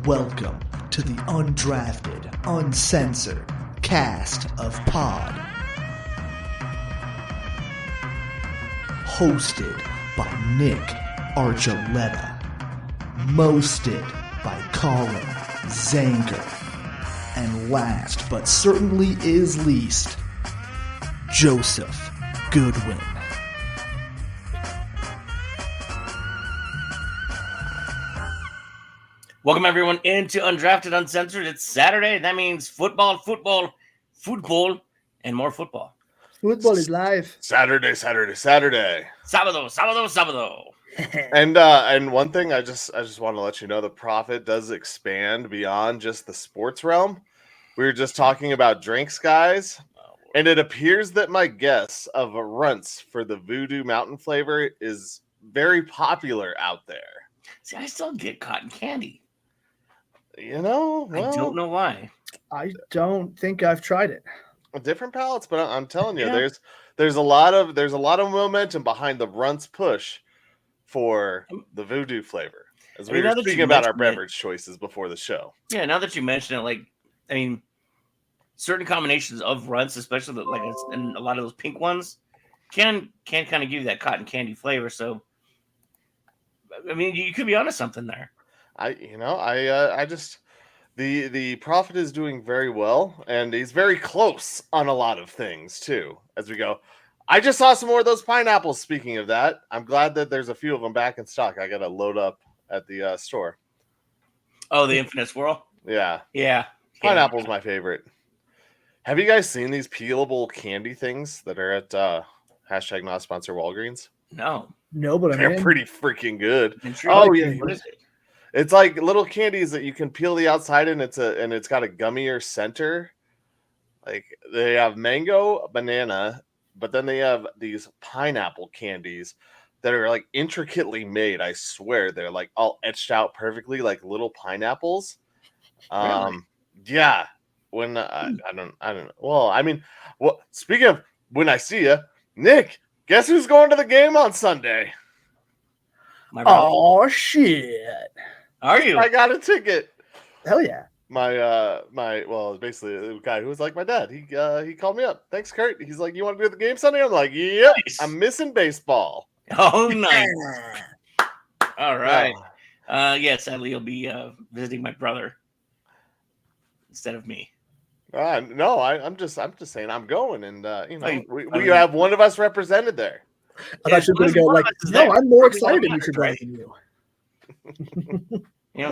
Welcome to the Undrafted Uncensored cast of Pod. Hosted by Nick Archuleta. Mosted by Colin Zanker. And last but certainly is least, Joseph Goodwin. Welcome, everyone, into Undrafted Uncensored. It's Saturday. That means football, and more football. Football is live. Saturday. Sábado. And one thing I just want to let you know, the Prophet does expand beyond just the sports realm. We were just talking about drinks, guys, and it appears that my guess of a runts for the Voodoo Mountain flavor is very popular out there. See, I still get cotton candy. You know, well, I don't know why. I don't think I've tried it. Different palates, but I'm telling you, Yeah. there's a lot of momentum behind the runts push for the Voodoo flavor. As we were speaking about our beverage choices before the show. Yeah, now that you mention it, certain combinations of runts, especially and a lot of those pink ones, can kind of give you that cotton candy flavor. So, you could be onto something there. The Prophet is doing very well, and he's very close on a lot of things too. As we go, I just saw some more of those pineapples. Speaking of that, I'm glad that there's a few of them back in stock. I got to load up at the store. Oh, the Infinite Swirl. Yeah. Pineapple's my favorite. Have you guys seen these peelable candy things that are at hashtag not sponsor Walgreens? No, but they're pretty freaking good. Oh yeah, what is it? It's like little candies that you can peel the outside, and it's got a gummier center. Like they have mango, banana, but then they have these pineapple candies that are like intricately made. I swear they're like all etched out perfectly, like little pineapples. Really? Yeah. When I don't know. Well, speaking of when I see you, Nick, guess who's going to the game on Sunday? Oh shit! Are you? I got a ticket. Hell yeah! It's basically a guy who was like my dad. He called me up. Thanks, Kurt. He's like, you want to be at the game Sunday? I'm like, yep. Nice. I'm missing baseball. Oh, nice. All right. Sadly, you'll be visiting my brother instead of me. No, I'm just saying I'm going, and we have one of us represented there. I thought you were going to go like, no, I'm more excited you should drive than you.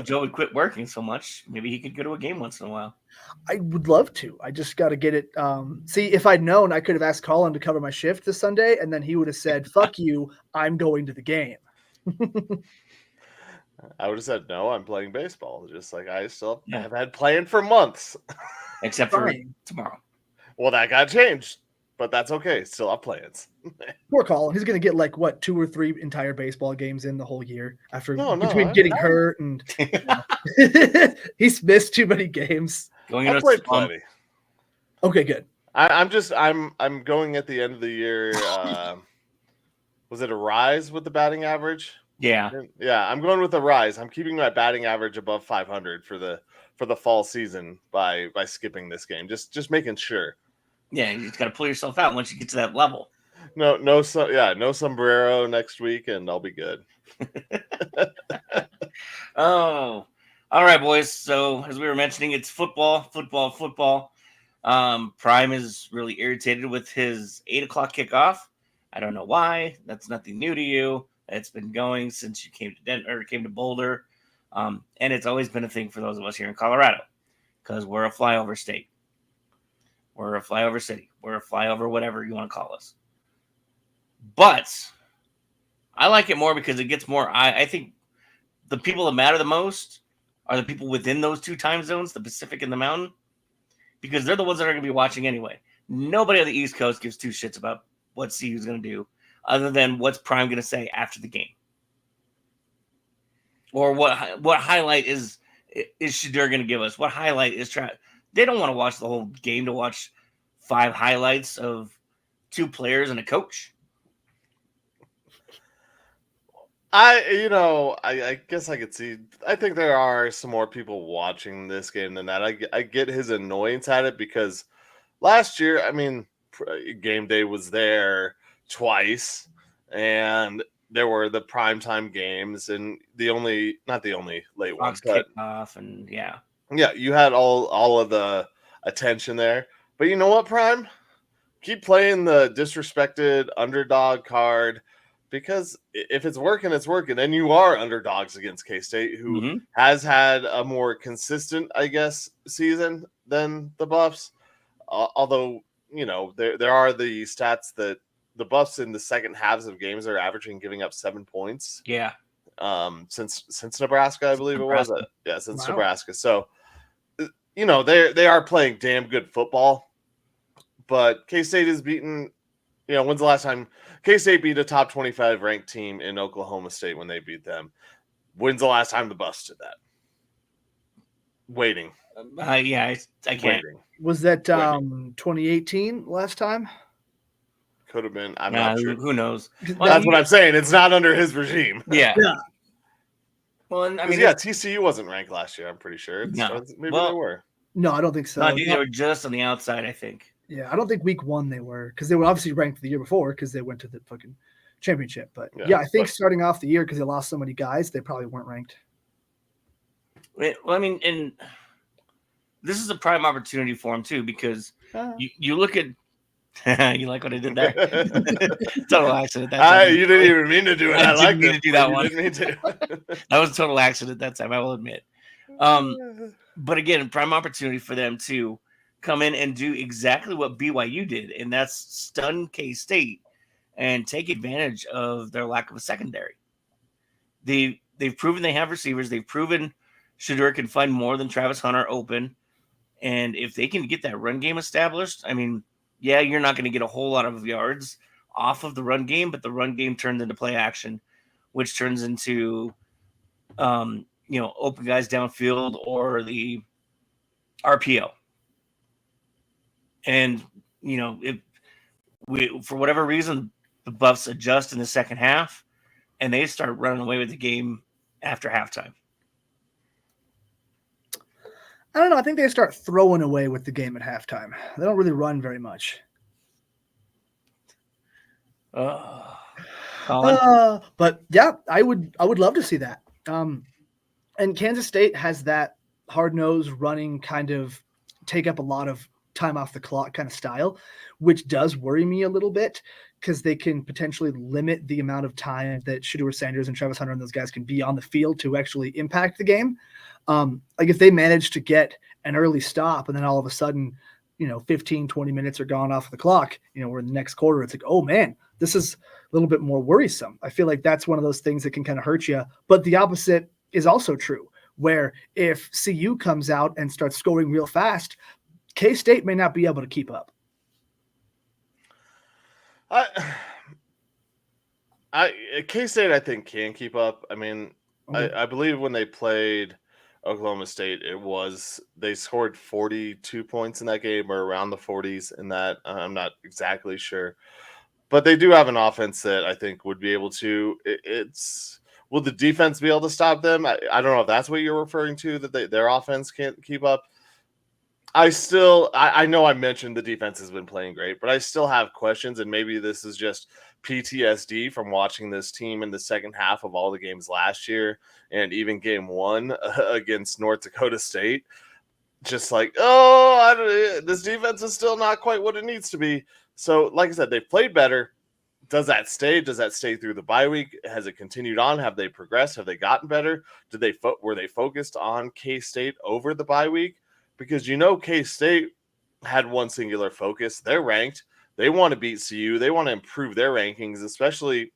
Joe would quit working so much. Maybe he could go to a game once in a while. I would love to. I just got to get it. See, if I'd known, I could have asked Colin to cover my shift this Sunday, and then he would have said, fuck you, I'm going to the game. I would have said, no, I'm playing baseball. Just like I still have had playing for months. Except for tomorrow. Well, that got changed, but that's okay. Still have plans. Poor Colin. He's going to get 2 or 3 entire baseball games in the whole year between getting hurt and he's missed too many games. I played plenty. Okay, good. I'm going at the end of the year. Was it a rise with the batting average? Yeah. I'm going with a rise. I'm keeping my batting average above 500 for the fall season by skipping this game. Just making sure. Yeah, you just got to pull yourself out once you get to that level. No sombrero next week, and I'll be good. Oh, all right, boys. So as we were mentioning, it's football. Prime is really irritated with his 8:00 kickoff. I don't know why. That's nothing new to you. It's been going since you came to Boulder. And it's always been a thing for those of us here in Colorado because we're a flyover state. We're a flyover city. We're a flyover whatever you want to call us. But I like it more because it gets more. I think the people that matter the most are the people within those 2 time zones, the Pacific and the Mountain, because they're the ones that are going to be watching anyway. Nobody on the East Coast gives 2 shits about what CU's going to do other than what's Prime going to say after the game. Or what highlight is Shadur going to give us? What highlight is They don't want to watch the whole game to watch 5 highlights of 2 players and a coach. I guess I could see. I think there are some more people watching this game than that. I get his annoyance at it because last year, I mean, game day was there twice, and there were the primetime games, and not the only late ones, but kickoff, and yeah, you had all of the attention there. But you know what, Prime? Keep playing the disrespected underdog card. Because if it's working, it's working. And you are underdogs against K-State, who has had a more consistent, I guess, season than the Buffs. Although, there are the stats that the Buffs in the second halves of games are averaging giving up 7 points. Yeah. Since Nebraska, I believe it was. Yeah, since Nebraska. So, they are playing damn good football. But K-State is beaten. When's the last time K-State beat a top 25 ranked team in Oklahoma State when they beat them? When's the last time the Buffs did that? Waiting. Yeah, I can't. Waiting. Was that 2018 last time? Could have been. I'm not sure. Who knows? Well, that's what I'm saying. It's not under his regime. Yeah. Well, I mean, TCU wasn't ranked last year. I'm pretty sure. Maybe they were. No, I don't think so. No, I think they were just on the outside. I think. Yeah, I don't think week 1 they were, because they were obviously ranked the year before because they went to the fucking championship. But I think starting off the year because they lost so many guys, they probably weren't ranked. Well, I mean, and this is a prime opportunity for them too, because you look at. You like what I did there? Total accident. You didn't even mean to do it. I like to do that one. Didn't mean to. That was a total accident that time, I will admit. But again, prime opportunity for them to come in and do exactly what BYU did, and that's stun K-State and take advantage of their lack of a secondary. They've proven they have receivers. They've proven Shedeur can find more than Travis Hunter open. And if they can get that run game established, I mean, yeah, you're not going to get a whole lot of yards off of the run game, but the run game turns into play action, which turns into, open guys downfield or the RPO. And, if for whatever reason, the Buffs adjust in the second half and they start running away with the game after halftime. I don't know. I think they start throwing away with the game at halftime. They don't really run very much. But yeah, I would love to see that. And Kansas State has that hard-nosed running kind of take up a lot of time off the clock kind of style, which does worry me a little bit because they can potentially limit the amount of time that Shedeur Sanders and Travis Hunter and those guys can be on the field to actually impact the game. Like if they manage to get an early stop and then all of a sudden, 15, 20 minutes are gone off the clock, we're in the next quarter. It's like, oh man, this is a little bit more worrisome. I feel like that's one of those things that can kind of hurt you. But the opposite is also true, where if CU comes out and starts scoring real fast, K-State may not be able to keep up. K-State, I think, can keep up. I mean, I believe when they played Oklahoma State, they scored 42 points in that game or around the 40s in that. I'm not exactly sure. But they do have an offense that I think would be able to. Will the defense be able to stop them? I don't know if that's what you're referring to, that their offense can't keep up. I know I mentioned the defense has been playing great, but I still have questions, and maybe this is just PTSD from watching this team in the second half of all the games last year and even game 1 against North Dakota State. Just like, this defense is still not quite what it needs to be. So, like I said, they've played better. Does that stay? Does that stay through the bye week? Has it continued on? Have they progressed? Have they gotten better? Were they focused on K-State over the bye week? Because K-State had one singular focus. They're ranked. They want to beat CU. They want to improve their rankings, especially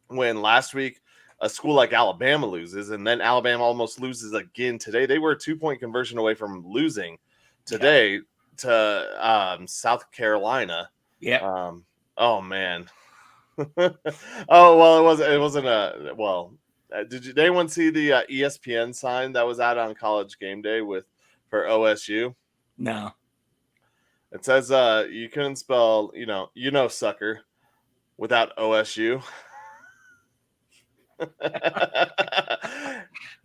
when last week a school like Alabama loses, and then Alabama almost loses again today. They were a 2-point conversion away from losing today to South Carolina. Yeah. Oh man. Oh well, it wasn't a well. Did anyone see the ESPN sign that was out on College Game Day for OSU? No. It says you couldn't spell sucker without OSU.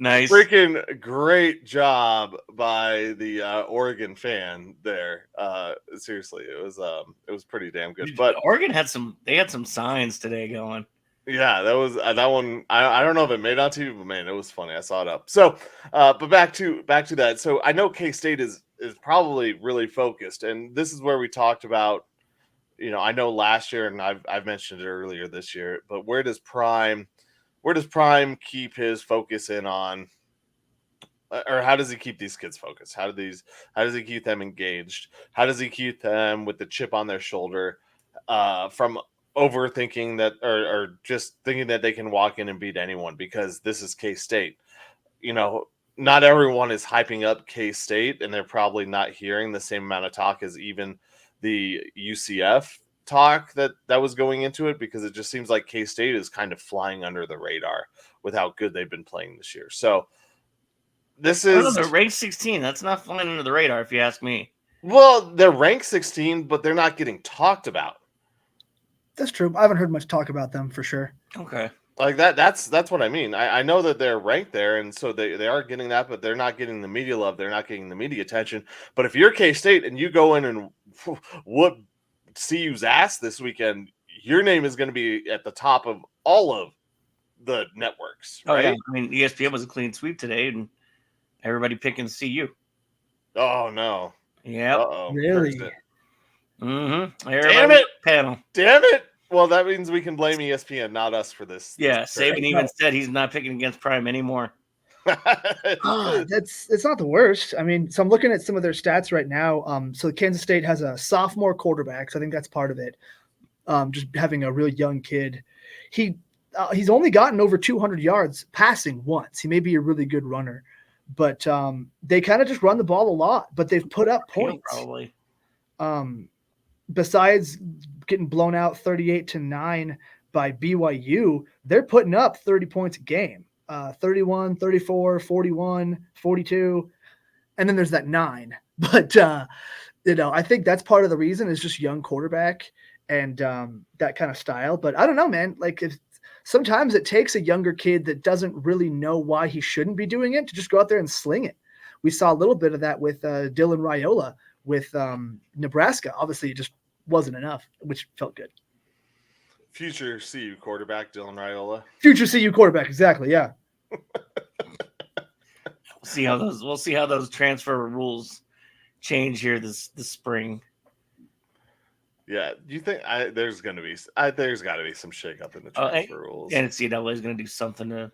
Nice. Freaking great job by the Oregon fan there. Seriously, it was pretty damn good. But Oregon had some signs today going. yeah, that was that one. I don't know if it made on TV, but man, it was funny. I saw it up. So, but back to that. So I know K-State is probably really focused, and this is where we talked about. I know last year, and I've mentioned it earlier this year. But where does Prime keep his focus in on? Or how does he keep these kids focused? How does he keep them engaged? How does he keep them with the chip on their shoulder from overthinking that or just thinking that they can walk in and beat anyone because this is K-State? Not everyone is hyping up K-State, and they're probably not hearing the same amount of talk as even the UCF talk that was going into it, because it just seems like K-State is kind of flying under the radar with how good they've been playing this year. So this is they're ranked 16. That's not flying under the radar, if you ask me. Well, they're ranked 16, but they're not getting talked about. That's true. I haven't heard much talk about them for sure. Okay. Like that's what I mean. I know that they're ranked there, and so they are getting that, but they're not getting the media love. They're not getting the media attention. But if you're K-State and you go in and whoop CU's ass this weekend, your name is going to be at the top of all of the networks. Right? Oh, yeah. I mean, ESPN was a clean sweep today, and everybody picking CU. Oh, no. Yeah. Uh-oh. Really? Mm-hmm. Damn it. Panel. Damn it. Well, that means we can blame ESPN, not us, for this. Yeah, Saban even said he's not picking against Prime anymore. It's not the worst. I mean, so I'm looking at some of their stats right now. So Kansas State has a sophomore quarterback, so I think that's part of it. Just having a really young kid. He's only gotten over 200 yards passing once. He may be a really good runner, but they kind of just run the ball a lot. But they've put up points. Probably. Besides getting blown out 38-9 by BYU, they're putting up 30 points a game. 31, 34, 41, 42. And then there's that 9. But, I think that's part of the reason is just young quarterback and that kind of style. But I don't know, man. Like, sometimes it takes a younger kid that doesn't really know why he shouldn't be doing it to just go out there and sling it. We saw a little bit of that with Dylan Raiola with Nebraska. Obviously, it just wasn't enough, which felt good. Future CU quarterback Dylan Raiola. Future CU quarterback, exactly. Yeah. We'll see how those transfer rules change here this spring. Yeah, do you think there's got to be some shakeup in the transfer rules? And NCAA is going to do something to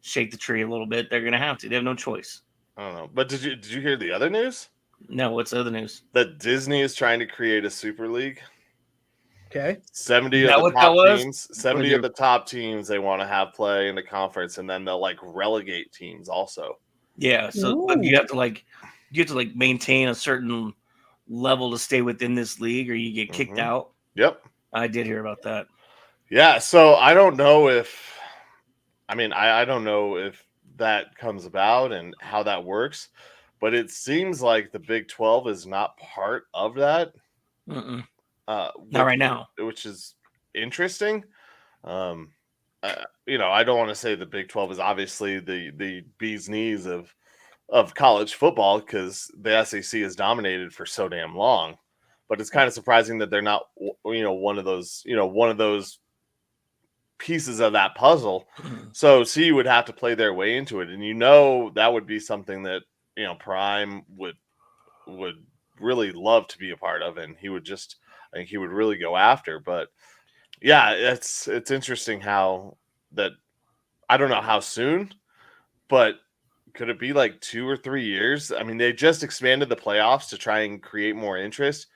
shake the tree a little bit. They're going to have to. They have no choice. I don't know. But did you hear the other news? No, what's the other news? That Disney is trying to create a super league. Okay. 70 of the top teams. 70 of the top teams they want to have play in the conference, and then they'll relegate teams also. Yeah. So but you have to maintain a certain level to stay within this league, or you get kicked out. Yep. I did hear about that. Yeah. So I don't know if that comes about and how that works. But it seems like the Big 12 is not part of that. Not right now. Which is interesting. I don't want to say the Big 12 is obviously the bee's knees of college football, because the SEC is dominated for so damn long. But it's kind of surprising that they're not, one of those pieces of that puzzle. So CU would have to play their way into it, and that would be something that Prime would really love to be a part of, and he would really go after. But yeah, it's interesting how that. I don't know how soon, but could it be 2 or 3 years? I mean, they just expanded the playoffs to try and create more interest,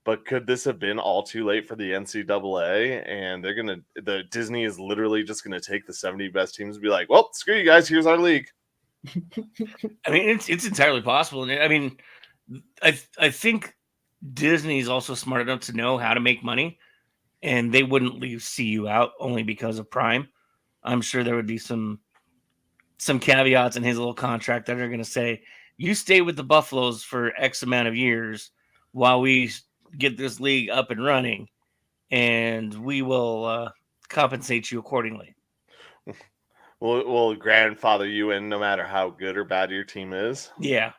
but could this have been all too late for the NCAA? And the Disney is literally just gonna take the 70 best teams and be like, well, screw you guys, here's our league. I mean, it's entirely possible. I mean, I think Disney is also smart enough to know how to make money, and they wouldn't leave CU out only because of Prime. I'm sure there would be some caveats in his little contract that are going to say, you stay with the Buffaloes for X amount of years while we get this league up and running, and we will compensate you accordingly. will grandfather you in no matter how good or bad your team is. Yeah.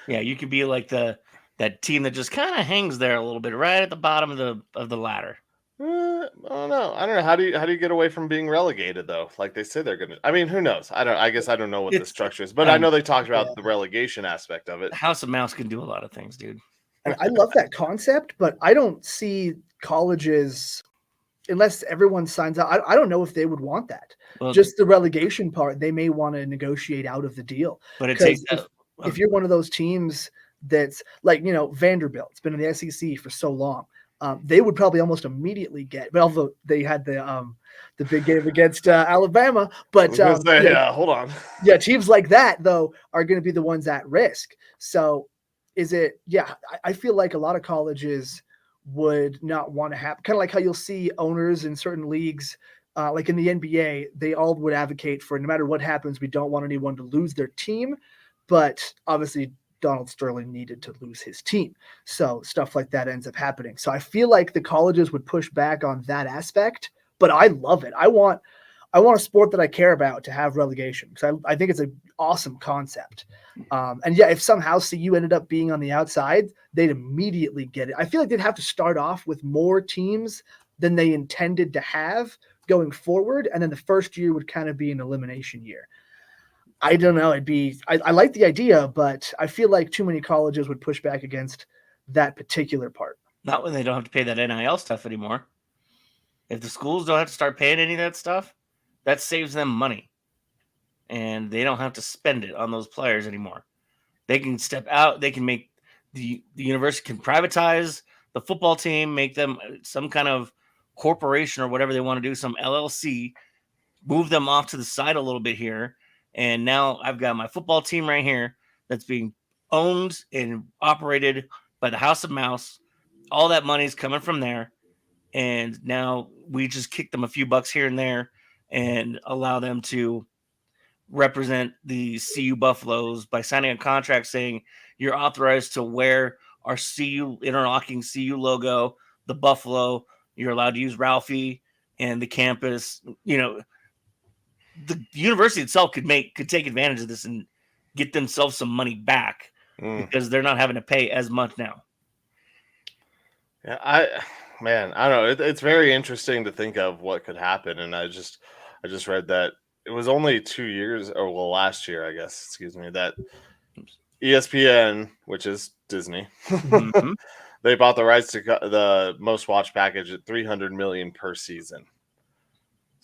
Yeah, you could be like that team that just kind of hangs there a little bit, right at the bottom of the ladder. I don't know. How do you get away from being relegated though? Like they say they're gonna. I mean, who knows? I guess I don't know what the structure is, but I know they talked about the relegation aspect of it. House of Mouse can do a lot of things, dude. And I love that concept, but I don't see colleges, unless everyone signs out. I don't know if they would want that. Well, Just the relegation part, they may want to negotiate out of the deal. but it takes If you're one of those teams that's like, Vanderbilt's been in the SEC for so long, they would probably almost immediately get. But although they had the big game against Alabama, but hold on. Yeah, teams like that though are going to be the ones at risk. So, is it? Yeah, I feel like a lot of colleges would not want to have, kind of like how you'll see owners in certain leagues. Like in the NBA, they all would advocate for no matter what happens, we don't want anyone to lose their team. But obviously, Donald Sterling needed to lose his team. So stuff like that ends up happening. So I feel like the colleges would push back on that aspect, but I love it. I want a sport that I care about to have relegation because I think it's an awesome concept. And yeah, if somehow CU ended up being on the outside, they'd immediately get it. I feel like they'd have to start off with more teams than they intended to have going forward. And then the first year would kind of be an elimination year. I don't know. I like the idea, but I feel like too many colleges would push back against that particular part. Not when they don't have to pay that NIL stuff anymore. If the schools don't have to start paying any of that stuff, that saves them money. And they don't have to spend it on those players anymore. They can step out. They can make the university can privatize the football team, make them some kind of corporation or whatever they want to do, some LLC, move them off to the side a little bit here. And now I've got my football team right here that's being owned and operated by the House of Mouse. All that money's coming from there. And now we just kick them a few bucks here and there and allow them to represent the CU Buffaloes by signing a contract saying you're authorized to wear our CU interlocking CU logo, the Buffalo. You're allowed to use Ralphie and the campus. The university itself could take advantage of this and get themselves some money back because they're not having to pay as much now. Yeah, I don't know. It's very interesting to think of what could happen. And I just read that it was only 2 years, last year, I guess, excuse me, that ESPN, which is Disney, Mm-hmm. they bought the rights to the most watched package at $300 million per season.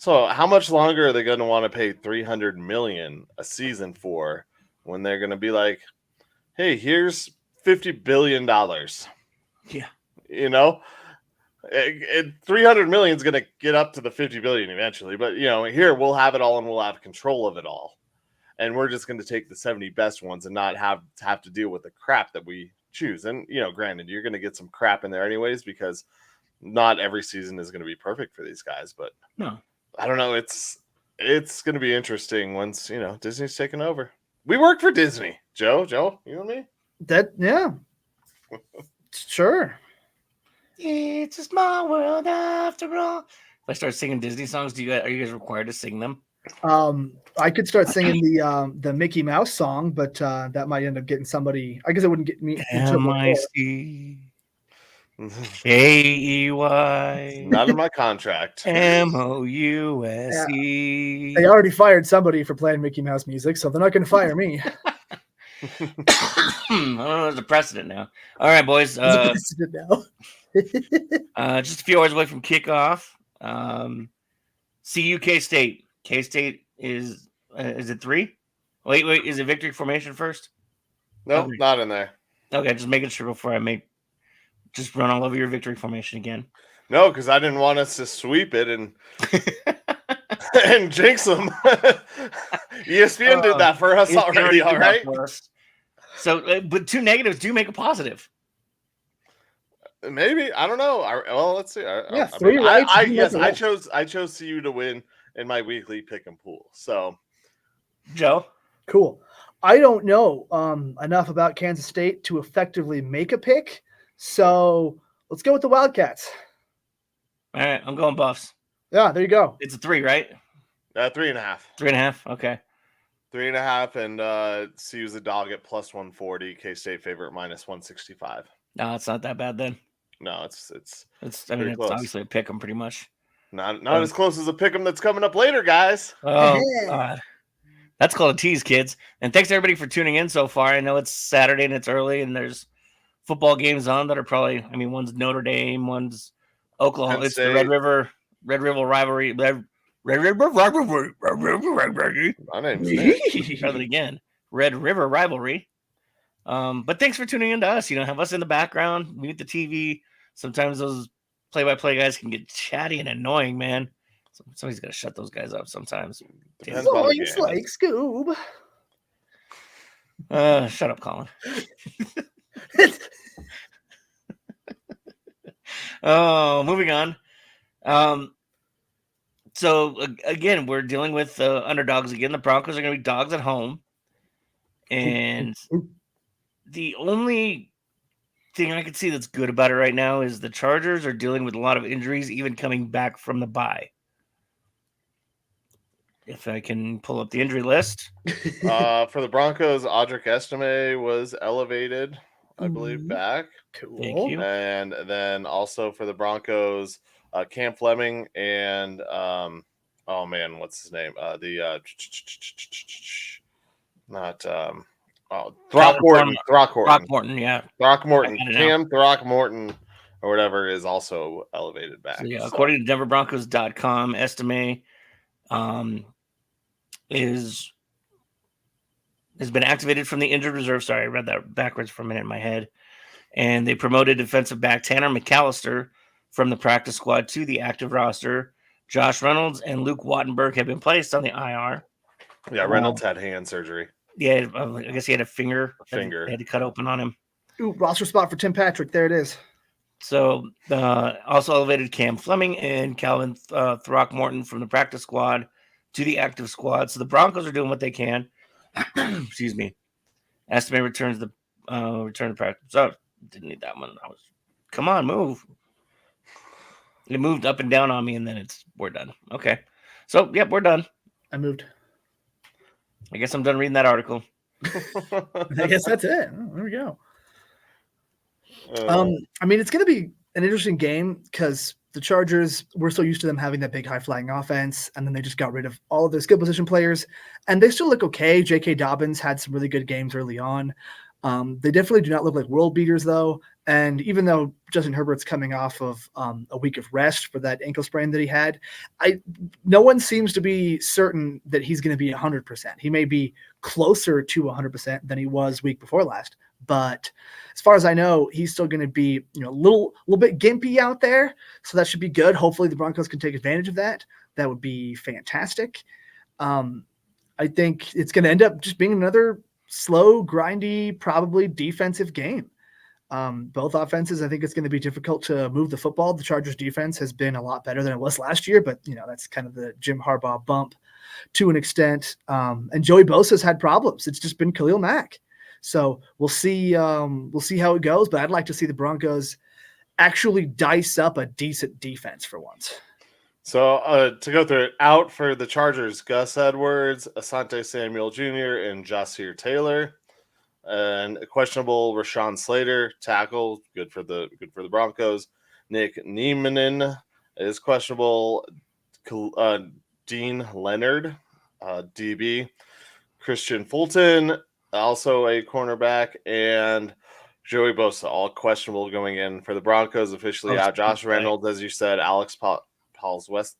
So how much longer are they going to want to pay $300 million a season for when they're going to be like, hey, here's $50 billion. Yeah. 300 million is going to get up to the 50 billion eventually, but here we'll have it all and we'll have control of it all. And we're just going to take the 70 best ones and not have to deal with the crap that we choose. And, granted, you're going to get some crap in there anyways, because not every season is going to be perfect for these guys, but no. I don't know. It's going to be interesting once, Disney's taken over. We work for Disney, Joe, you and me. Yeah. Sure. It's a small world after all. If I start singing Disney songs, are you guys required to sing them? I could start singing the Mickey Mouse song, but that might end up getting somebody. I guess it wouldn't get me. MICKEY. Not in my contract. MOUSE. Yeah. They already fired somebody for playing Mickey Mouse music, so they're not going to fire me. I don't know. There's a precedent now. All right, boys. Just a few hours away from kickoff. CU K-State. K-State is it 3? Wait. Is it victory formation first? No, Okay. Not in there. Okay, just making sure before I just run all over your victory formation again. No, because I didn't want us to sweep it and and jinx them. ESPN did that for us already. All right. So, but 2 negatives do make a positive. Maybe, I don't know. Well, let's see. 3 rights. I chose CU to win in my weekly pick and pool. So, Joe, cool. I don't know enough about Kansas State to effectively make a pick, so let's go with the Wildcats. All right, I'm going Buffs. Yeah, there you go. It's a 3, right? 3.5. 3.5. Okay. 3.5, and CU's a dog at plus 140. K-State favorite minus 165. No, it's not that bad then. No, it's I mean, pretty it's close. obviously a pick 'em pretty much. Not as close as a pick'em that's coming up later, guys. Oh, God. That's called a tease, kids. And thanks everybody for tuning in so far. I know it's Saturday and it's early, and there's football games on that are probably. I mean, one's Notre Dame, one's Oklahoma. Penn It's the Red State. River rivalry. Red River rivalry. My name's Nick. Try that again. Red River rivalry. But thanks for tuning in to us. Have us in the background, mute the TV. Sometimes those play-by-play guys can get chatty and annoying, man. Somebody's got to shut those guys up sometimes. Depends on the Points game. like Scoob. Shut up, Colin. Oh, moving on. So again, we're dealing with underdogs again. The Broncos are going to be dogs at home, and the only thing I can see that's good about it right now is the Chargers are dealing with a lot of injuries, even coming back from the bye. If I can pull up the injury list. For the Broncos, Audric Estime was elevated, I believe, back. Cool. Thank you. And then also for the Broncos, Cam Fleming and oh man, what's his name? Throckmorton. Throckmorton, yeah. Throckmorton. I got it now. Cam Throckmorton or whatever is also elevated back. So, yeah, So, according to DenverBroncos.com, Estime has been activated from the injured reserve. Sorry, I read that backwards for a minute in my head. And they promoted defensive back Tanner McAllister from the practice squad to the active roster. Josh Reynolds and Luke Wattenberg have been placed on the IR. yeah, Reynolds had hand surgery. Yeah, I guess he had a finger. They They had to cut open on him. Ooh, roster spot for Tim Patrick. There it is. So also elevated Cam Fleming and Calvin Throckmorton from the practice squad to the active squad. So the Broncos are doing what they can. Excuse me. Estime return to practice. Oh, didn't need that one. Come on, move. It moved up and down on me, and then we're done. Okay. So, yep, we're done. I moved. I guess I'm done reading that article. I guess that's it. Oh, there we go. I mean, it's going to be an interesting game because the Chargers, we're so used to them having that big high-flying offense, and then they just got rid of all of their skill position players, and they still look okay. J.K. Dobbins had some really good games early on. They definitely do not look like world beaters, though, and even though Justin Herbert's coming off of a week of rest for that ankle sprain that he had, no one seems to be certain that he's going to be 100%. He may be closer to 100% than he was week before last. But as far as I know, he's still going to be, a little bit gimpy out there. So that should be good. Hopefully the Broncos can take advantage of that. That would be fantastic. I think it's going to end up just being another slow, grindy, probably defensive game. Both offenses, I think it's going to be difficult to move the football. The Chargers defense has been a lot better than it was last year, but that's kind of the Jim Harbaugh bump to an extent. And Joey Bosa's had problems. It's just been Khalil Mack. So we'll see how it goes, but I'd like to see the Broncos actually dice up a decent defense for once. So to go through it, out for the Chargers, Gus Edwards, Asante Samuel Jr., and Jasir Taylor. And questionable Rashawn Slater, tackle, good for the Broncos. Nick Niemanen is questionable. Dean Leonard, DB. Christian Fulton, also a cornerback, and Joey Bosa, all questionable going in for the Broncos. Officially out. Josh Reynolds, as you said, Alex Palchevsky.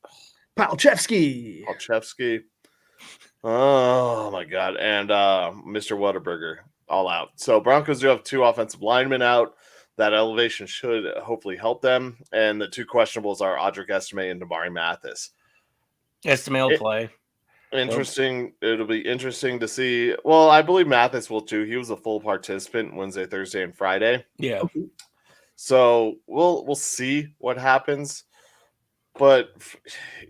Oh my God, and Mr. Whataburger, all out. So Broncos do have two offensive linemen out. That elevation should hopefully help them. And the two questionables are Audric Estime and Damari Mathis. Estime will play. Interesting. It'll be interesting to see. Well, I believe Mathis will too. He was a full participant Wednesday, Thursday, and Friday. Yeah. So we'll see what happens. But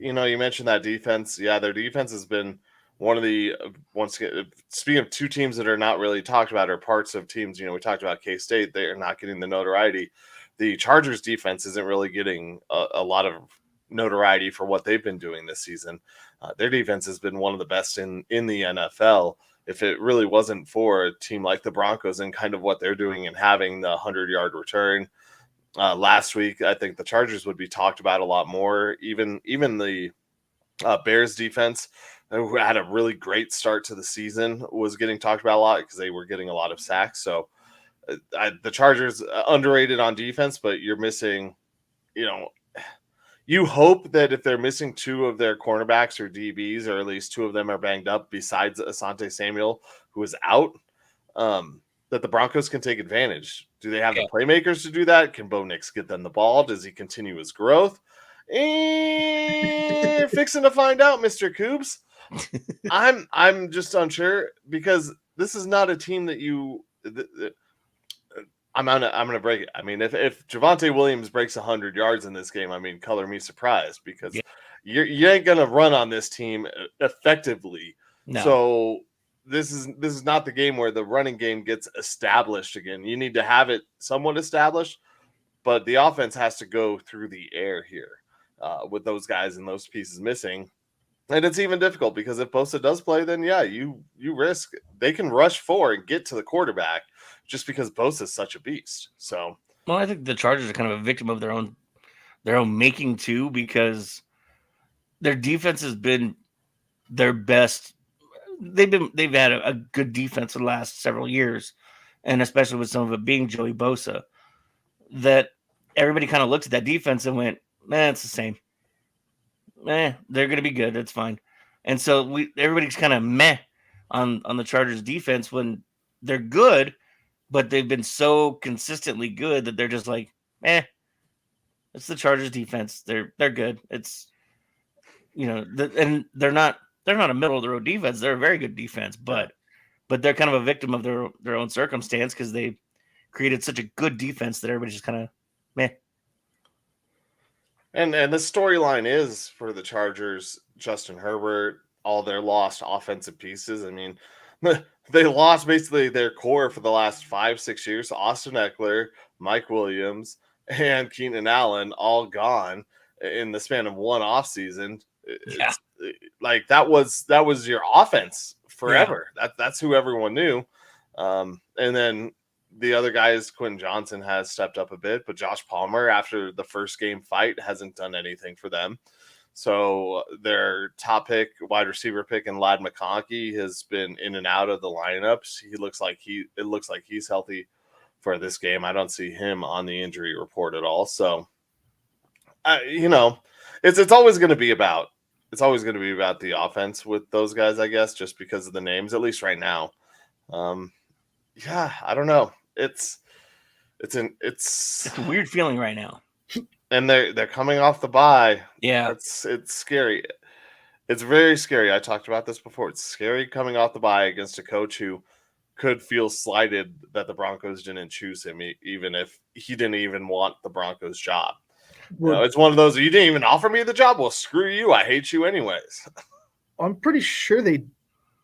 you mentioned that defense. Yeah, their defense has been one of the speaking of two teams that are not really talked about, or parts of teams. We talked about K-State. They are not getting the notoriety. The Chargers defense isn't really getting a lot of notoriety for what they've been doing this season. Their defense has been one of the best in the NFL. If it really wasn't for a team like the Broncos and kind of what they're doing and having the 100-yard return last week, I think the Chargers would be talked about a lot more. Even the Bears defense, who had a really great start to the season, was getting talked about a lot because they were getting a lot of sacks. So the Chargers underrated on defense, but you're missing, you hope that if they're missing two of their cornerbacks or DBs, or at least two of them are banged up besides Asante Samuel, who is out, that the Broncos can take advantage. Do they have the playmakers to do that? Can Bo Nix get them the ball? Does he continue his growth? Fixing to find out, Mr. Coobs. I'm just unsure, because this is not a team that you. I'm gonna break it. I mean, if Javonte Williams breaks 100 yards in this game, I mean, color me surprised, because you ain't gonna run on this team effectively. No. So this is not the game where the running game gets established again. You need to have it somewhat established, but the offense has to go through the air here with those guys and those pieces missing. And it's even difficult because if Bosa does play, then you risk they can rush 4 and get to the quarterback just because Bosa is such a beast. So, well, I think the Chargers are kind of a victim of their own making too, because their defense has been their best. They've had a good defense for the last several years, and especially with some of it being Joey Bosa, that everybody kind of looked at that defense and went, "Man, it's the same. They're going to be good. That's fine." And so everybody's kind of meh on the Chargers defense when they're good, but they've been so consistently good that they're just like, it's the Chargers defense. They're good. It's, and they're not a middle of the road defense. They're a very good defense, but they're kind of a victim of their own circumstance, because they created such a good defense that everybody's just kind of meh. And the storyline is for the Chargers, Justin Herbert, all their lost offensive pieces. I mean, they lost basically their core for the last 5-6 years. Austin Eckler, Mike Williams, and Keenan Allen all gone in the span of one offseason. Yeah. Like that was your offense forever. Yeah. That's who everyone knew. And then the other guys, Quentin Johnson has stepped up a bit, but Josh Palmer, after the first game fight, hasn't done anything for them. So their top pick, wide receiver pick, and Ladd McConkey has been in and out of the lineups. It looks like he's healthy for this game. I don't see him on the injury report at all. So, it's always going to be about the offense with those guys, I guess, just because of the names, at least right now. I don't know. It's a weird feeling right now. And they're coming off the bye. Yeah. It's scary. It's very scary. I talked about this before. It's scary coming off the bye against a coach who could feel slighted that the Broncos didn't choose him, even if he didn't even want the Broncos job. Well, it's one of those, you didn't even offer me the job. Well, screw you. I hate you anyways. I'm pretty sure they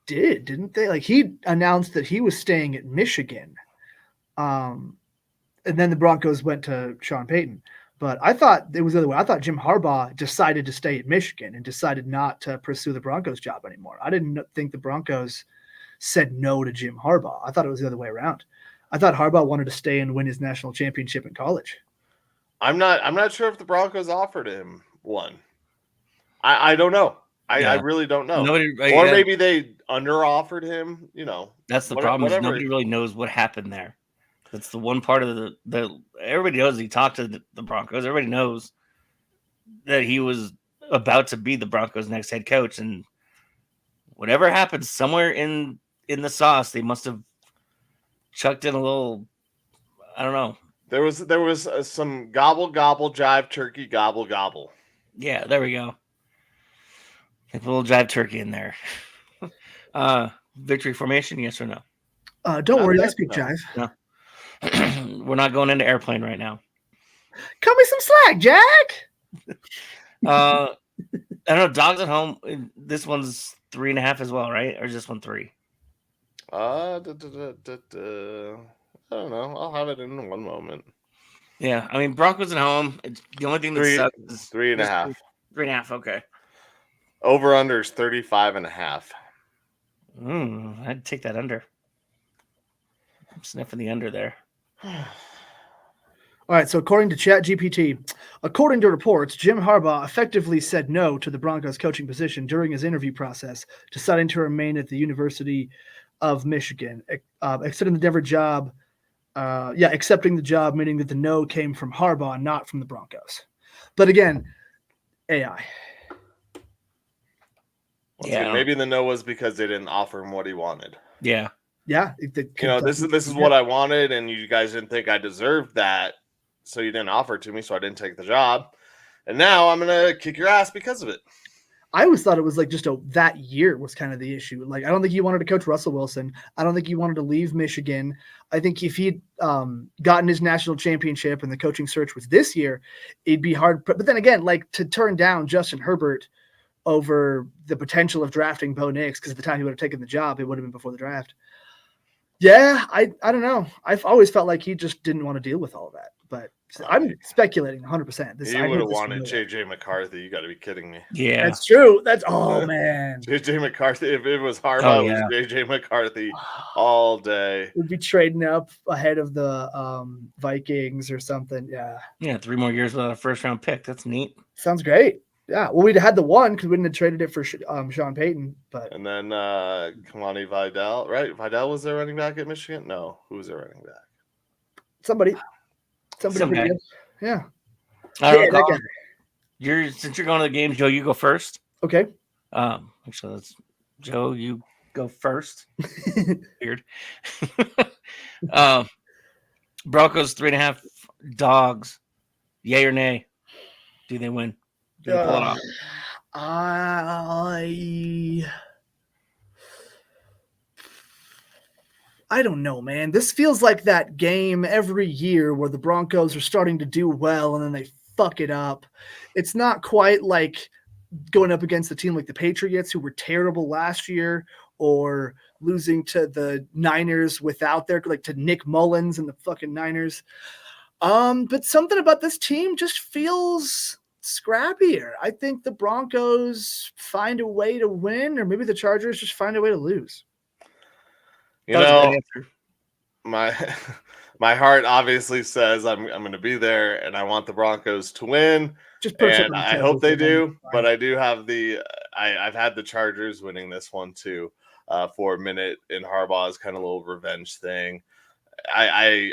did, didn't they? Like, he announced that he was staying at Michigan. And then the Broncos went to Sean Payton. But I thought it was the other way. I thought Jim Harbaugh decided to stay at Michigan and decided not to pursue the Broncos job anymore. I didn't think the Broncos said no to Jim Harbaugh. I thought it was the other way around. I thought Harbaugh wanted to stay and win his national championship in college. I'm not sure if the Broncos offered him one. I don't know. I really don't know. Or maybe they under-offered him, That's the problem. Is nobody really knows what happened there. That's the one part of the everybody knows he talked to the Broncos. Everybody knows that he was about to be the Broncos' next head coach, and whatever happened somewhere in the sauce, they must have chucked in a little. I don't know. There was some gobble gobble jive turkey gobble gobble. Yeah, there we go. A little jive turkey in there. Victory formation, yes or no? Don't worry, I speak jive. No. We're not going into airplane right now. Cut me some slack, Jack. I don't know. Dogs at home. This one's 3.5 as well, right? Or is this one 3? I don't know. I'll have it in one moment. Yeah, I mean Broncos at home. It's the only thing that sucks is 3.5. 3.5. Okay. Over under is 35.5. I'd take that under. I'm sniffing the under there. All right, so according to ChatGPT, according to reports, Jim Harbaugh effectively said no to the Broncos coaching position during his interview process, deciding to remain at the University of Michigan, accepting the Denver job. Accepting the job, meaning that the no came from Harbaugh, not from the Broncos. But again, AI. Yeah. Maybe the no was because they didn't offer him what he wanted. Yeah. Yeah. This is what I wanted, and you guys didn't think I deserved that, so you didn't offer it to me, so I didn't take the job. And now I'm gonna kick your ass because of it. I always thought it was like just that year was kind of the issue. Like, I don't think he wanted to coach Russell Wilson. I don't think he wanted to leave Michigan. I think if he'd gotten his national championship and the coaching search was this year, it'd be hard. But then again, like, to turn down Justin Herbert over the potential of drafting Bo Nix, because at the time he would have taken the job, it would have been before the draft. Yeah, I don't know. I've always felt like he just didn't want to deal with all of that. But I'm speculating 100%. You would have wanted JJ McCarthy. You got to be kidding me. Yeah, that's true. Man. JJ McCarthy. If it was Harbaugh, it was JJ McCarthy all day. We'd be trading up ahead of the Vikings or something. Yeah. 3 more years without a first-round pick. That's neat. Sounds great. Yeah. Well, we'd had the one because we didn't have traded it for Sean Payton. And then Kamani Vidal, right? Vidal was their running back at Michigan? No. Who was their running back? Somebody pretty good. Yeah. Since you're going to the game, Joe, you go first. Okay. Actually, Joe, you go first. Weird. Broncos 3.5 dogs. Yay or nay? Do they win? Do they pull it off? I don't know, man. This feels like that game every year where the Broncos are starting to do well and then they fuck it up. It's not quite like going up against a team like the Patriots, who were terrible last year, or losing to the Niners to Nick Mullins and the fucking Niners. But something about this team just feels scrappier. I think the Broncos find a way to win, or maybe the Chargers just find a way to lose. You know, my heart obviously says I'm going to be there, and I want the Broncos to win. And I hope they do. But I do have I've had the Chargers winning this one too for a minute in Harbaugh's kind of little revenge thing. I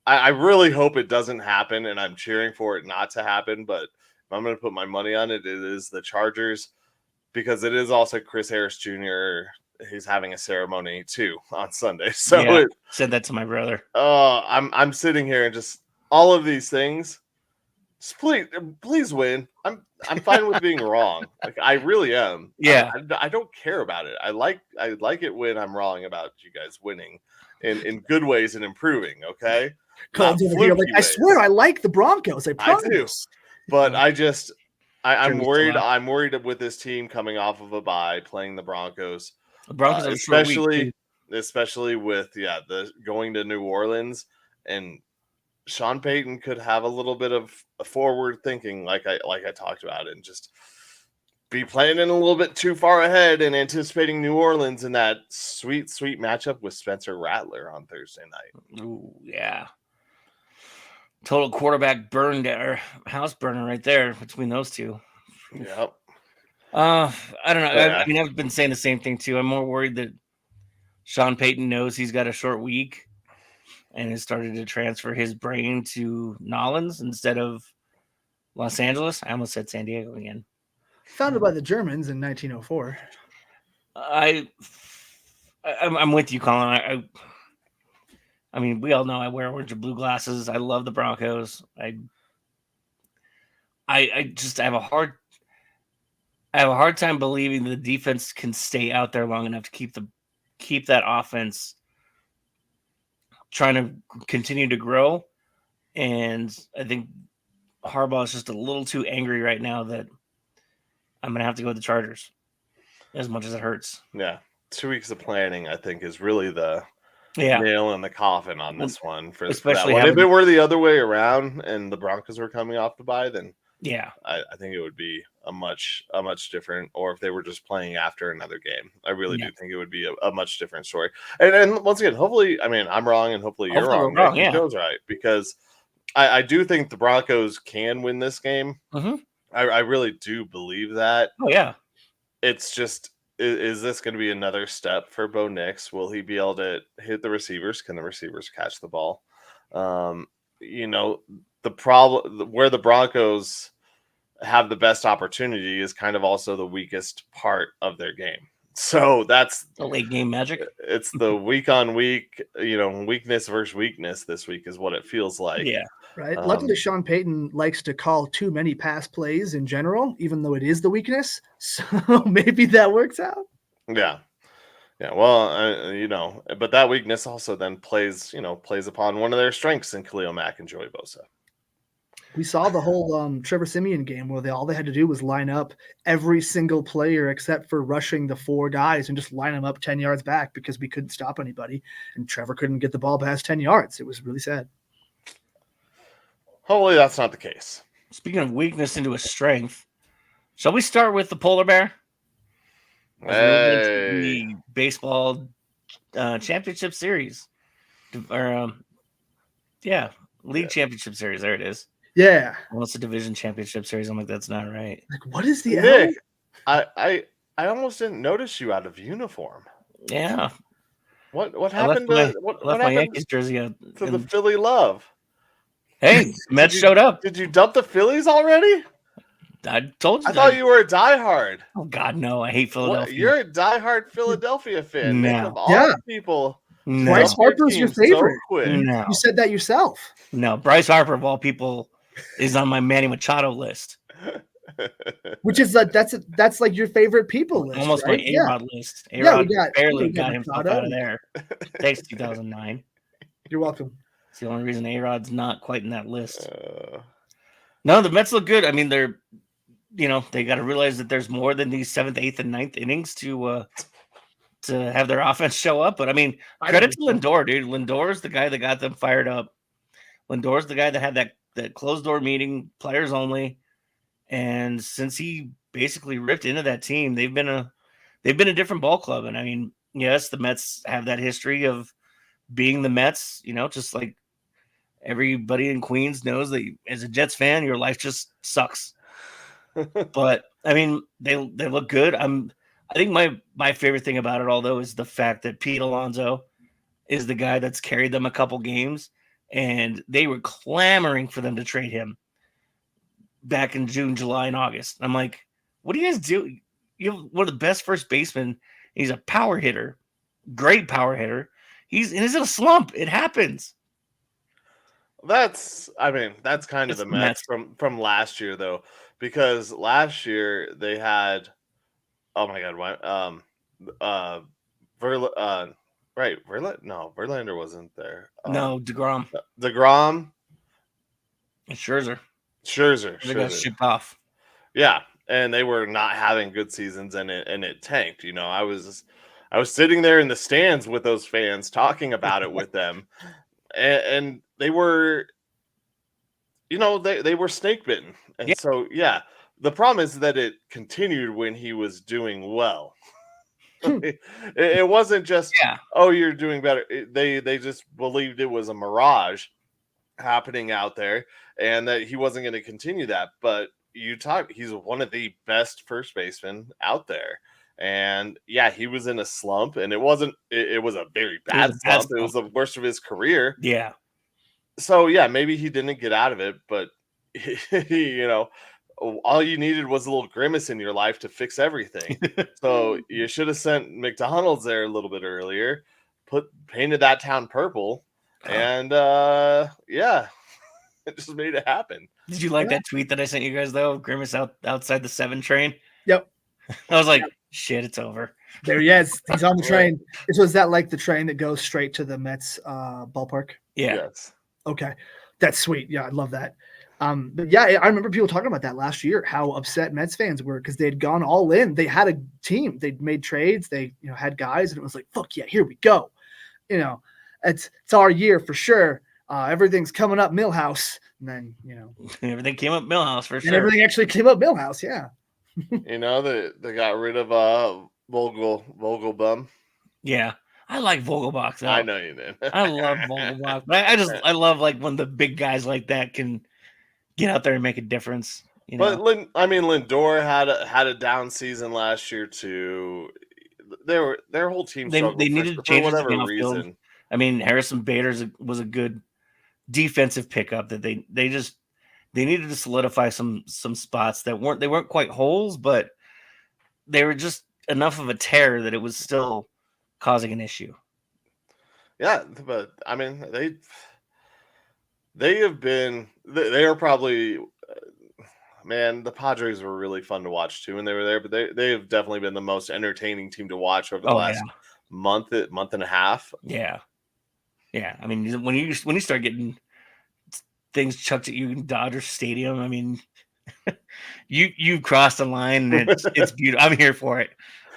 really hope it doesn't happen, and I'm cheering for it not to happen. But if I'm going to put my money on it, it is the Chargers, because it is also Chris Harris Jr. He's having a ceremony too on Sunday. So said that to my brother. I'm sitting here and just all of these things. Just please win. I'm fine with being wrong. Like, I really am. Yeah. I don't care about it. I like it when I'm wrong about you guys winning in good ways and improving. Okay. I swear I like the Broncos. I do. But I'm worried. I'm worried with this team coming off of a bye, playing the Broncos. The Broncos especially with the going to New Orleans, and Sean Payton could have a little bit of forward thinking, like I talked about, and just be planning a little bit too far ahead and anticipating New Orleans in that sweet matchup with Spencer Rattler on Thursday night. Ooh, yeah. Total quarterback house burner right there between those two. Yep. I don't know. Yeah. I've been saying the same thing too. I'm more worried that Sean Payton knows he's got a short week and has started to transfer his brain to Nolens instead of Los Angeles. I almost said San Diego again. Founded by the Germans in 1904. I'm with you, Colin. I mean, we all know I wear orange and blue glasses. I love the Broncos. I have a hard time believing the defense can stay out there long enough to keep that offense trying to continue to grow. And I think Harbaugh is just a little too angry right now that I'm going to have to go with the Chargers, as much as it hurts. Yeah. 2 weeks of planning, I think, is really the nail in the coffin on this one. If it were the other way around and the Broncos were coming off the bye, then Yeah. I think it would be a much different, or if they were just playing after another game. I really Yeah. do think it would be a much different story. And once again, hopefully, I mean, I'm wrong, and hopefully you're Hopefully wrong, we're wrong, Nick, and yeah. Joe's right, because I do think the Broncos can win this game. Mm-hmm. I really do believe that. Oh, yeah. It's just, is this going to be another step for Bo Nix? Will he be able to hit the receivers? Can the receivers catch the ball? You know, the problem where the Broncos have the best opportunity is kind of also the weakest part of their game. So that's The late game magic. it's the week on week, weakness versus weakness this week is what it feels like. Yeah. Right. Luckily, Sean Payton likes to call too many pass plays in general, even though it is the weakness. So maybe that works out. Yeah. Yeah. Well, but that weakness also then plays upon one of their strengths in Khalil Mack and Joey Bosa. We saw the whole Trevor Siemian game where all they had to do was line up every single player except for rushing the 4 guys and just line them up 10 yards back because we couldn't stop anybody. And Trevor couldn't get the ball past 10 yards. It was really sad. Hopefully that's not the case. Speaking of weakness into a strength, shall we start with the polar bear? The baseball championship series. League championship series. There it is. Yeah. Well, it's a division championship series. I'm like, that's not right. Like, what is the Nick? I almost didn't notice you out of uniform. Yeah. What happened What left my Yankees jersey to the Philly love? Hey, Mets showed up. Did you dump the Phillies already? I told you. I thought you were a diehard. Oh God, no! I hate Philadelphia. You're a diehard Philadelphia fan. No. Nick, of all people. No. Bryce Harper's your favorite. So No. You said that yourself. No, Bryce Harper of all people is on my Manny Machado list. Which is that's like your favorite people list. Almost right? my A-Rod list. Yeah, A-Rod barely got himself out of there. Thanks, 2009. You're welcome. It's the only reason A-Rod's not quite in that list. No, the Mets look good. I mean, they got to realize that there's more than these 7th, 8th, and 9th innings to have their offense show up. But I mean, credit to Lindor, dude. Lindor's the guy that got them fired up. Lindor's the guy that had that closed door meeting, players only. And since he basically ripped into that team, they've been a different ball club. And I mean, yes, the Mets have that history of being the Mets, just like everybody in Queens knows that as a Jets fan, your life just sucks. But I mean, they look good. I think my favorite thing about it all, though, is the fact that Pete Alonso is the guy that's carried them a couple games, and they were clamoring for them to trade him back in June, July, and August. I'm like, what do you guys do? You have one of the best first basemen. He's a power hitter, great power hitter. He's in a slump. It happens. That's kind of the Mets from last year, though, because last year they had, oh my God, Verlander wasn't there. No, DeGrom. And Scherzer. They got shipped off. Yeah, and they were not having good seasons, and it tanked. I was sitting there in the stands with those fans talking about it with them, and they were, they were snake bitten, and so yeah. The problem is that it continued when he was doing well. It wasn't just, oh, you're doing better. They just believed it was a mirage happening out there, and that he wasn't going to continue that. But he's one of the best first basemen out there. And yeah, he was in a slump, and it was a very bad slump. It was the worst of his career. Yeah. So yeah, maybe he didn't get out of it, but all you needed was a little grimace in your life to fix everything. So you should have sent McDonald's there a little bit earlier, painted that town purple, and it just made it happen. Did you like that tweet that I sent you guys, though? Grimace outside the 7 train? Yep. I was like, shit, it's over. There he is. He's on the train. Was that like the train that goes straight to the Mets ballpark? Yeah. Yes. Okay. That's sweet. Yeah, I love that. But yeah, I remember people talking about that last year, how upset Mets fans were because they'd gone all in. They had a team. They'd made trades. They had guys, and it was like, fuck yeah, here we go. It's our year for sure. everything's coming up Millhouse, and then Everything came up Millhouse for and sure. everything actually came up Millhouse. Yeah. They got rid of Vogelbum. Yeah, I like Vogelbach though. I know you did. I love Vogelbach, but I love like when the big guys like that can get out there and make a difference. But Lindor had a down season last year too. Their whole team struggled they needed for changes whatever in the outfield. reason. I mean, Harrison Bader was a good defensive pickup that they needed to solidify some spots that weren't quite holes, but they were just enough of a tear that it was still causing an issue. Yeah, but I mean they are probably man, the Padres were really fun to watch too when they were there, but they have definitely been the most entertaining team to watch over the last month and a half. Yeah. I mean, when you start getting things chucked at you in Dodger Stadium, I mean, you crossed the line and it's beautiful. I'm here for it.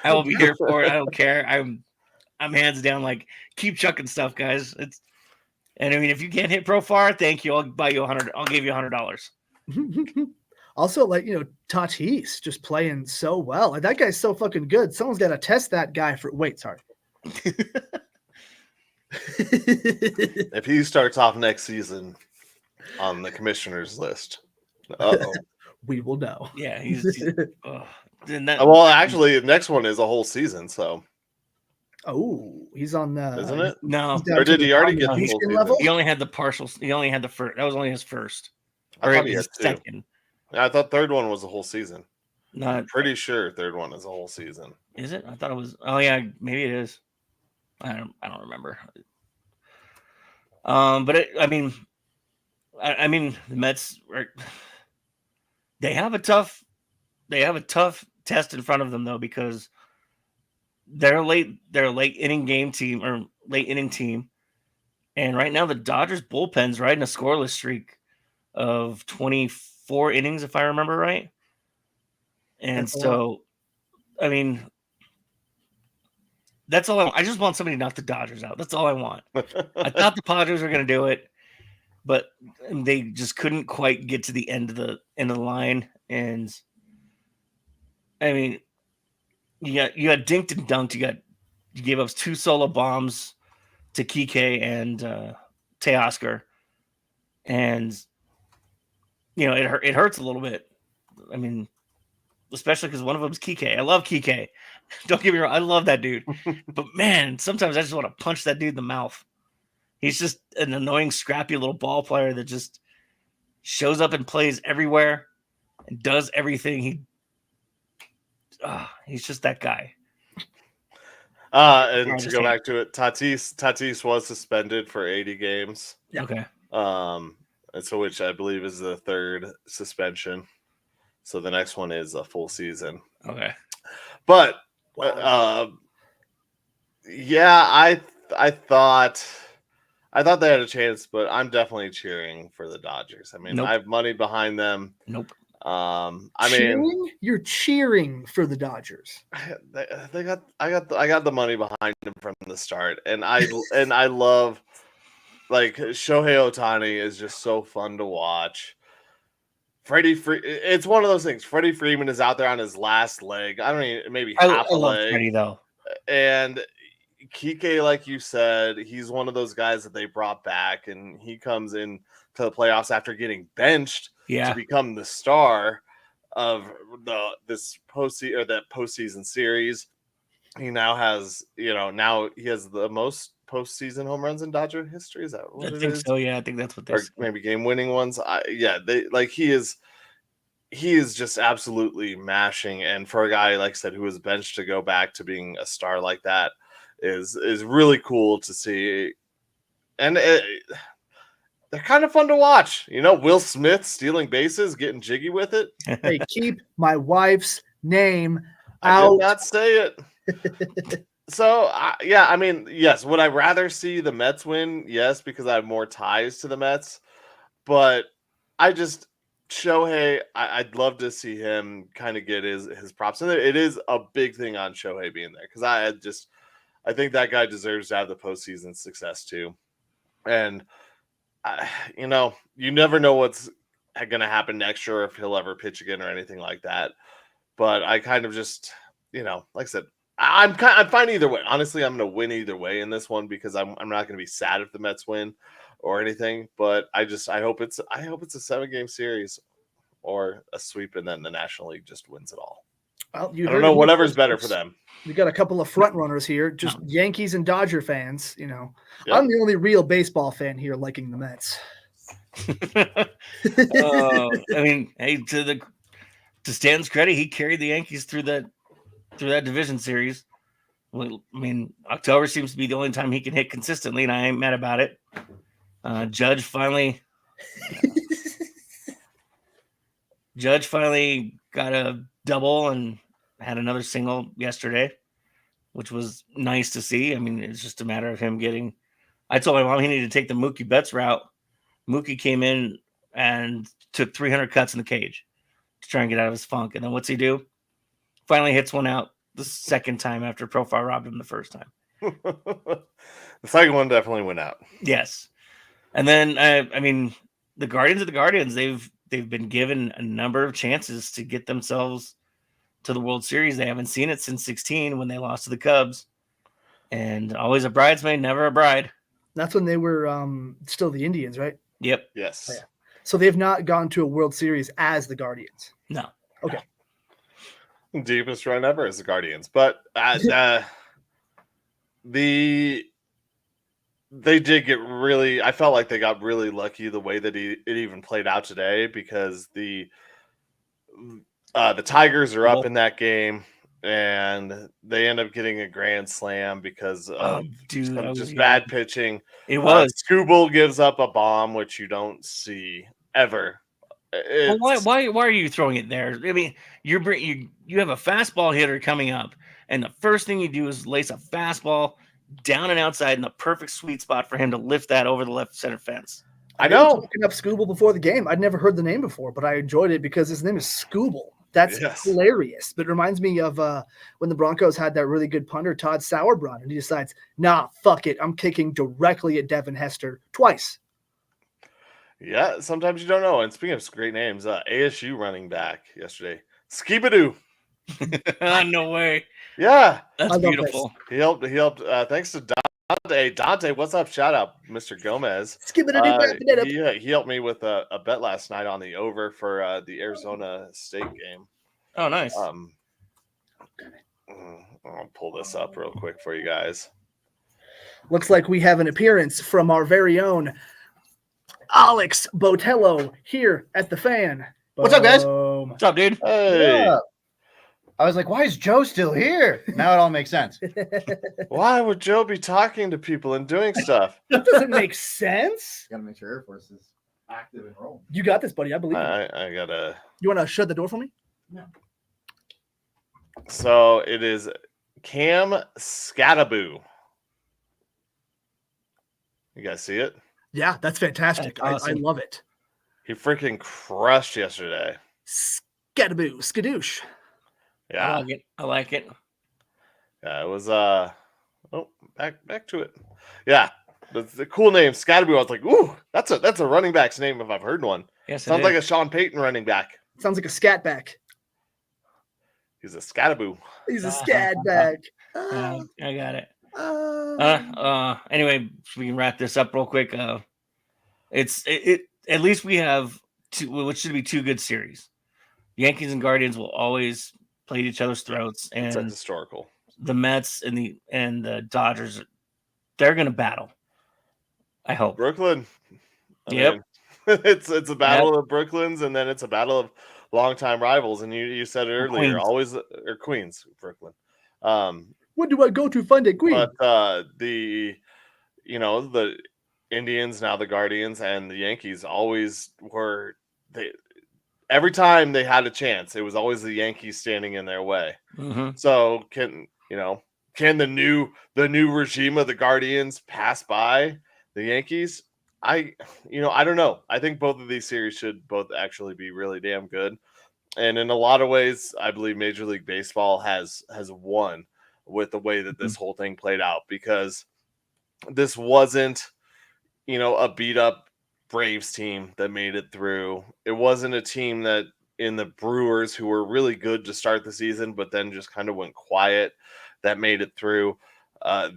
I will be here for it. I don't care. I'm hands down like keep chucking stuff, guys. And I mean, if you can't hit Profar, thank you. I'll buy you $100. I'll give you $100. Also, Tatis just playing so well. Like, that guy's so fucking good. Someone's got to test that guy for. Wait, sorry. If he starts off next season on the commissioner's list, we will know. Yeah, he's well, actually, the next one is a whole season. So, he's on the. Isn't it? No, or did he already get the full level? He only had the partial. He only had the first. That was only his first. I thought he had second. I thought third one was a whole season. Not I'm pretty sure third one is a whole season. Is it? I thought it was. Oh yeah, maybe it is. I don't remember. But I mean, the Mets they have a tough test in front of them though, because they're a late inning team, and right now the Dodgers bullpen's riding a scoreless streak of 24 innings, if I remember right. And so, I mean, that's all I just want somebody to knock the Dodgers out. That's all I want. I thought the Padres were going to do it, but they just couldn't quite get to the end of the line. And I mean, you got dinked and dunked. You gave up 2 solo bombs to Kike and Teoscar, and it hurts a little bit. I mean, especially because one of them is Kike. I love Kike. Don't get me wrong. I love that dude. But man, sometimes I just want to punch that dude in the mouth. He's just an annoying, scrappy little ball player that just shows up and plays everywhere and does everything. He's just that guy. And to go back to it, Tatis was suspended for 80 games. Okay. And so which I believe is the third suspension. So the next one is a full season. Okay. But yeah, I thought they had a chance, but I'm definitely cheering for the Dodgers. I mean, I have money behind them. Nope. You're cheering for the Dodgers. I got the money behind them from the start, and I love like Shohei Ohtani is just so fun to watch. It's one of those things. Freddie Freeman is out there on his last leg. I don't even maybe half a leg. Freddie, though. And Kike, like you said, he's one of those guys that they brought back, and he comes in to the playoffs after getting benched to become the star of this postseason series. He now has, now he has the most postseason home runs in Dodger history. Is that what I think so? Yeah, I think that's what they said. Maybe game-winning ones. He is just absolutely mashing. And for a guy, like I said, who was benched to go back to being a star like that is really cool to see. And they're kind of fun to watch. Will Smith stealing bases, getting jiggy with it. Hey, keep my wife's name out. I did not say it. So, I mean, yes. Would I rather see the Mets win? Yes, because I have more ties to the Mets. But Shohei, I'd love to see him kind of get his props. And it is a big thing on Shohei being there because I think that guy deserves to have the postseason success too. And you never know what's going to happen next year, or if he'll ever pitch again or anything like that. But I kind of just, like I said, I'm fine either way. Honestly, I'm going to win either way in this one because I'm not going to be sad if the Mets win or anything. But I hope it's a 7-game series or a sweep, and then the National League just wins it all. Well, I don't know, whatever's better for them. We got a couple of front runners here, just Yankees and Dodger fans. Yep. I'm the only real baseball fan here liking the Mets. I mean, hey, to Stanton's credit, he carried the Yankees through that division series. Well, I mean, October seems to be the only time he can hit consistently, and I ain't mad about it. Judge finally got a double and had another single yesterday, which was nice to see. I mean, it's just a matter of him getting. I told my mom he needed to take the Mookie Betts route. Mookie came in and took 300 cuts in the cage to try and get out of his funk. And then what's he do? Finally hits one out the second time after Profile robbed him the first time. The second one definitely went out. Yes. And then, I mean, the Guardians of the Guardians, they've been given a number of chances to get themselves to the World Series. They haven't seen it since 2016 when they lost to the Cubs. And always a bridesmaid, never a bride. That's when they were still the Indians, right? Yep. Yes. Oh, yeah. So they've not gone to a World Series as the Guardians. No. Okay. Deepest run ever as the Guardians, but they did get really. I felt like they got really lucky the way that it even played out today, because the Tigers are up in that game, and they end up getting a grand slam because of just bad pitching. It was. Skubal gives up a bomb, which you don't see ever. Well, why are you throwing it there? I mean, you have a fastball hitter coming up, and the first thing you do is lace a fastball down and outside in the perfect sweet spot for him to lift that over the left center fence. I know. Looking up Skubal before the game. I'd never heard the name before, but I enjoyed it because his name is Skubal. That's hilarious. But it reminds me of when the Broncos had that really good punter, Todd Sauerbrunn, and he decides, nah, fuck it. I'm kicking directly at Devin Hester twice. Yeah, sometimes you don't know. And speaking of great names, ASU running back yesterday, Skibadoo. No way. Yeah, that's beautiful. He helped. Thanks to Dante. Dante, what's up? Shout out, Mr. Gomez. He helped me with a bet last night on the over for the Arizona State game. Oh, nice. I'll pull this up real quick for you guys. Looks like we have an appearance from our very own Alex Botello here at the Fan. Boom. What's up, guys? What's up, dude? Hey. Yeah. I was like, why is Joe still here? Now it all makes sense. Why would Joe be talking to people and doing stuff? That doesn't make sense. Got to make sure Air Force is active and rolling. You got this, buddy. I believe you. I gotta. You want to shut the door for me? No. So it is Cam Skataboo. You guys see it? Yeah, that's fantastic. That's awesome. I love it. He freaking crushed yesterday. Skataboo, skadoosh. Yeah, I like it. Yeah, it was back to it. Yeah, the cool name Skataboo. I was like, ooh, that's a running back's name if I've heard one. Yes, sounds like a Sean Payton running back. Sounds like a scat back. He's a Skataboo. He's a scat back. I got it. Anyway, we can wrap this up real quick. It's at least we have which should be two good series. Yankees and Guardians will always play at each other's throats, and it's historical. The Mets and the Dodgers, they're going to battle. I hope. Brooklyn. Yep. It's a battle of Brooklyns, and then it's a battle of longtime rivals. And you said it earlier, always or Queens, Brooklyn. What do I go to find a queen? But the Indians, now the Guardians, and the Yankees always were every time they had a chance, it was always the Yankees standing in their way. Mm-hmm. So can the new regime of the Guardians pass by the Yankees? I don't know. I think both of these series should both actually be really damn good. And in a lot of ways, I believe Major League Baseball has won with the way that this whole thing played out, because this wasn't, a beat up Braves team that made it through. It wasn't a team that in the Brewers, who were really good to start the season, but then just kind of went quiet, that made it through.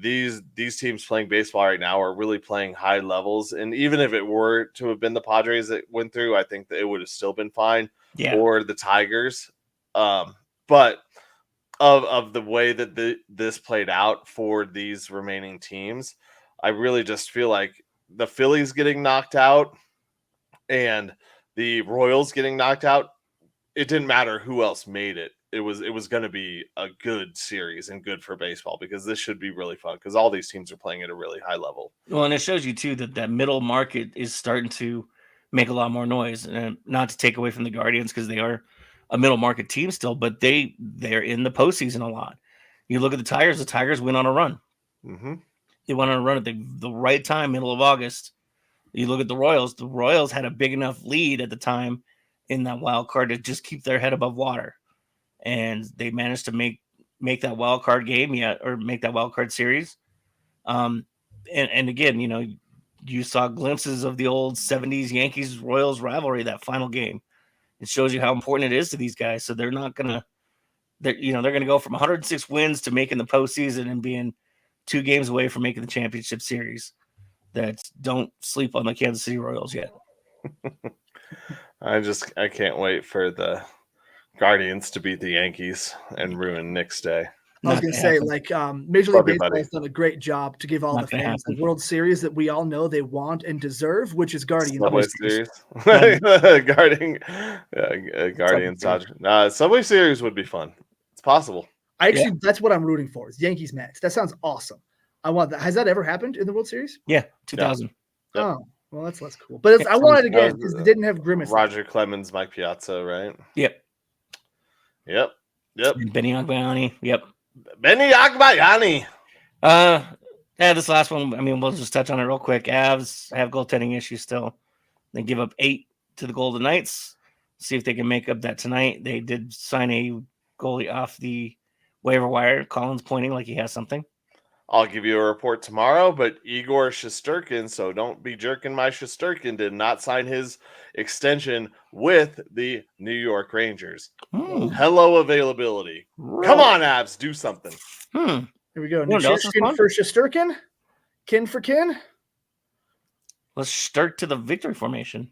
These teams playing baseball right now are really playing high levels. And even if it were to have been the Padres that went through, I think that it would have still been fine. Yeah. Or the Tigers. But of the way that this played out for these remaining teams, I really just feel like the Phillies getting knocked out and the Royals getting knocked out, it didn't matter who else made it. It was going to be a good series and good for baseball, because this should be really fun because all these teams are playing at a really high level. Well, and it shows you too that middle market is starting to make a lot more noise, and not to take away from the Guardians because they are a middle market team still, but they're in the postseason a lot. You look at the Tigers went on a run. Mm-hmm. They went on a run at the right time, middle of August. You look at the Royals had a big enough lead at the time in that wild card to just keep their head above water. And they managed to make that wild card game or make that wild card series. And again, you saw glimpses of the old 70s Yankees Royals rivalry, that final game. It shows you how important it is to these guys. So they're going to go from 106 wins to making the postseason and being 2 games away from making the championship series. Don't sleep on the Kansas City Royals yet. I can't wait for the Guardians to beat the Yankees and ruin Nick's day. I was going to say, Major League Baseball has done a great job to give all the fans the World Series that we all know they want and deserve, which is Guardians. Subway Series. Guardians. Subway Series would be fun. It's possible. That's what I'm rooting for. Is Yankees Mets. That sounds awesome. I want that. Has that ever happened in the World Series? Yeah, 2000. Yeah. Oh, well, that's less cool. But I want it again because it didn't have Grimace. Roger Clemens, Mike Piazza, right? Yep. And Benny Agbayani. Yep. Benny Agbayani. This last one, we'll just touch on it real quick. Avs have goaltending issues still. They give up 8 to the Golden Knights. See if they can make up that tonight. They did sign a goalie off the waiver wire. Colin's pointing like he has something. I'll give you a report tomorrow, but Igor Shesterkin, so don't be jerking my Shesterkin, did not sign his extension with the New York Rangers. Hello, availability. Really? Come on, Avs, do something. Here we go. Shesterkin for Shesterkin. Kin for kin. Let's start to the victory formation.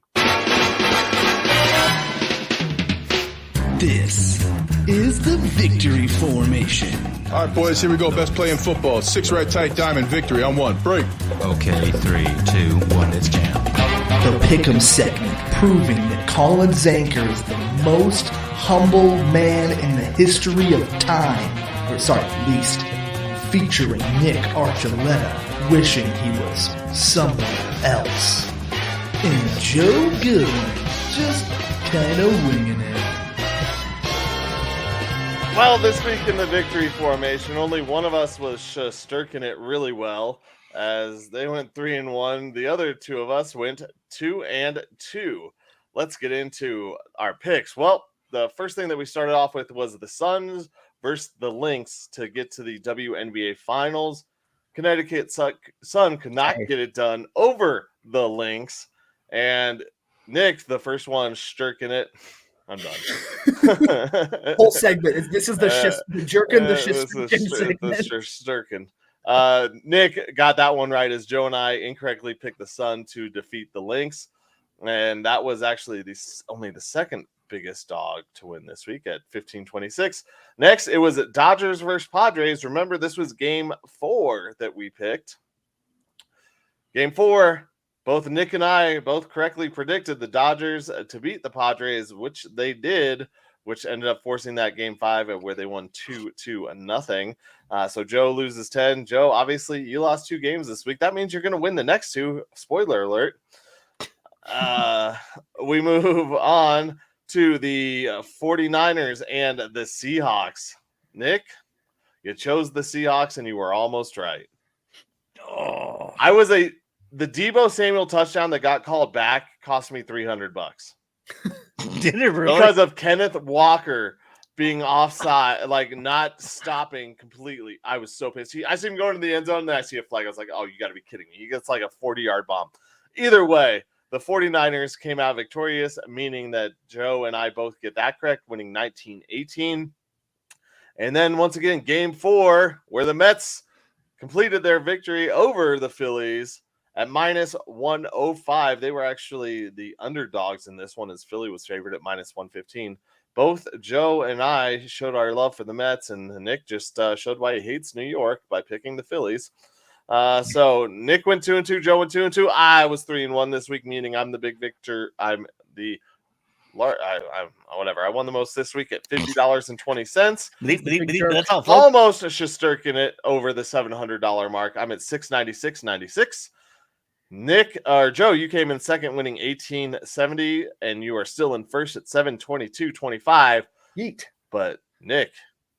This is the victory formation. All right, boys, here we go. Best play in football. 6 right tight diamond victory on 1. Break. Okay, 3, 2, 1, let's jam. The Pick'em segment, proving that Colin Zanker is the most humble man in the history of time. Least. Featuring Nick Archuleta, wishing he was somewhere else. And Joe Goodwin, just kind of winging it. Well, this week in the victory formation, only one of us was Shesterkin it really well, as they went 3-1. The other 2 of us went 2-2. Let's get into our picks. Well, the first thing that we started off with was the Suns versus the Lynx to get to the WNBA Finals. Connecticut Sun could not get it done over the Lynx. And Nick, the first one, Shesterkin it. I'm done. Whole segment. This is the jerkin, the Shesterkin. Nick got that one right, as Joe and I incorrectly picked the Sun to defeat the Lynx. And that was actually only the second biggest dog to win this week at 15-26. Next, it was Dodgers versus Padres. Remember, this was game 4 that we picked. Game 4. Both Nick and I both correctly predicted the Dodgers to beat the Padres, which they did, which ended up forcing that game 5 where they won 2-0. So Joe loses 10. Joe, obviously, you lost 2 games this week. That means you're going to win the next 2. Spoiler alert. We move on to the 49ers and the Seahawks. Nick, you chose the Seahawks, and you were almost right. The Deebo Samuel touchdown that got called back cost me $300. Did it really? Because of Kenneth Walker being offside, not stopping completely. I was so pissed. I see him going to the end zone, and then I see a flag. I was like, oh, you got to be kidding me. He gets a 40-yard bomb. Either way, the 49ers came out victorious, meaning that Joe and I both get that correct, winning 19-18. And then once again, game 4, where the Mets completed their victory over the Phillies at minus 105. They were actually the underdogs in this one, as Philly was favored at minus 115. Both Joe and I showed our love for the Mets, and Nick just showed why he hates New York by picking the Phillies. So Nick went 2-2, Joe went 2-2. I was 3-1 this week, meaning I'm the big victor. I'm the whatever. I won the most this week at $50.20. That's all, folks. Almost Shesterkin it over the $700 mark. I'm at $696.96. Nick or Joe, you came in second, winning $18.70, and you are still in first at $722.25. Yeet. But Nick,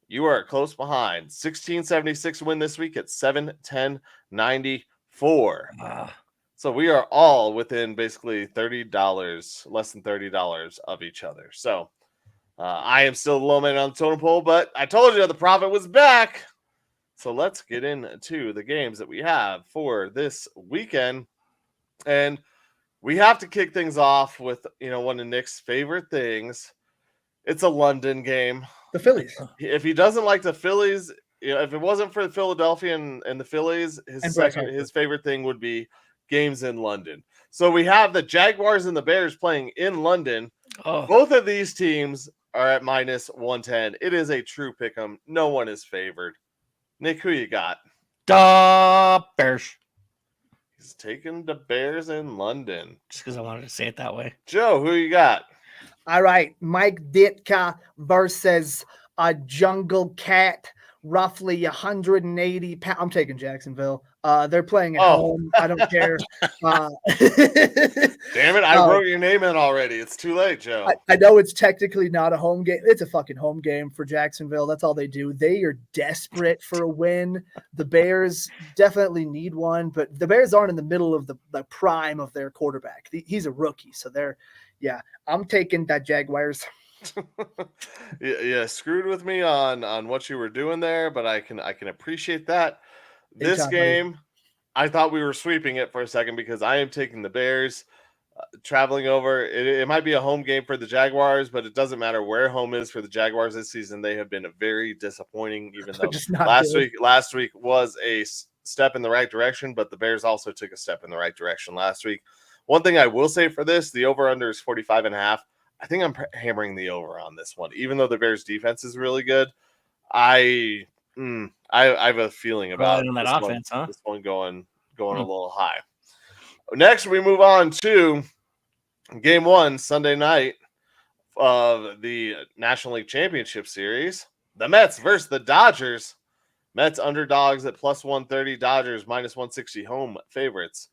you are close behind. $16.76 win this week at $710.94. So we are all within basically $30, less than $30 of each other. So I am still the low man on the totem pole, but I told you the profit was back. So let's get into the games that we have for this weekend. And we have to kick things off with, one of Nick's favorite things. It's a London game. The Phillies. If he doesn't like the Phillies, if it wasn't for Philadelphia and the Phillies, his favorite thing would be games in London. So we have the Jaguars and the Bears playing in London. Oh. Both of these teams are at minus 110. It is a true pick 'em. No one is favored. Nick, who you got? The Bears. He's taking the Bears in London. Just because I wanted to say it that way. Joe, who you got? All right, Mike Ditka versus a Jungle Cat, roughly 180 pounds. I'm taking Jacksonville. They're playing at home. I don't care. Damn it, I wrote your name in already. It's too late, Joe. I know it's technically not a home game. It's a fucking home game for Jacksonville. That's all they do. They are desperate for a win. The Bears definitely need one, but the Bears aren't in the middle of the prime of their quarterback. He's a rookie, so I'm taking that Jaguars. Yeah, screwed with me on what you were doing there, but I can appreciate that. This Anytime, game, buddy. I thought we were sweeping it for a second because I am taking the Bears. Traveling over, it might be a home game for the Jaguars, but it doesn't matter where home is for the Jaguars this season. They have been very disappointing, even though last week was a step in the right direction, but the Bears also took a step in the right direction last week. One thing I will say for this, the over-under is 45.5. I think I'm hammering the over on this one, even though the Bears defense is really good. I have a feeling about this one going a little high. Next, we move on to game 1 Sunday night of the National League Championship Series. The Mets versus the Dodgers. Mets underdogs at plus 130. Dodgers minus 160 home favorites.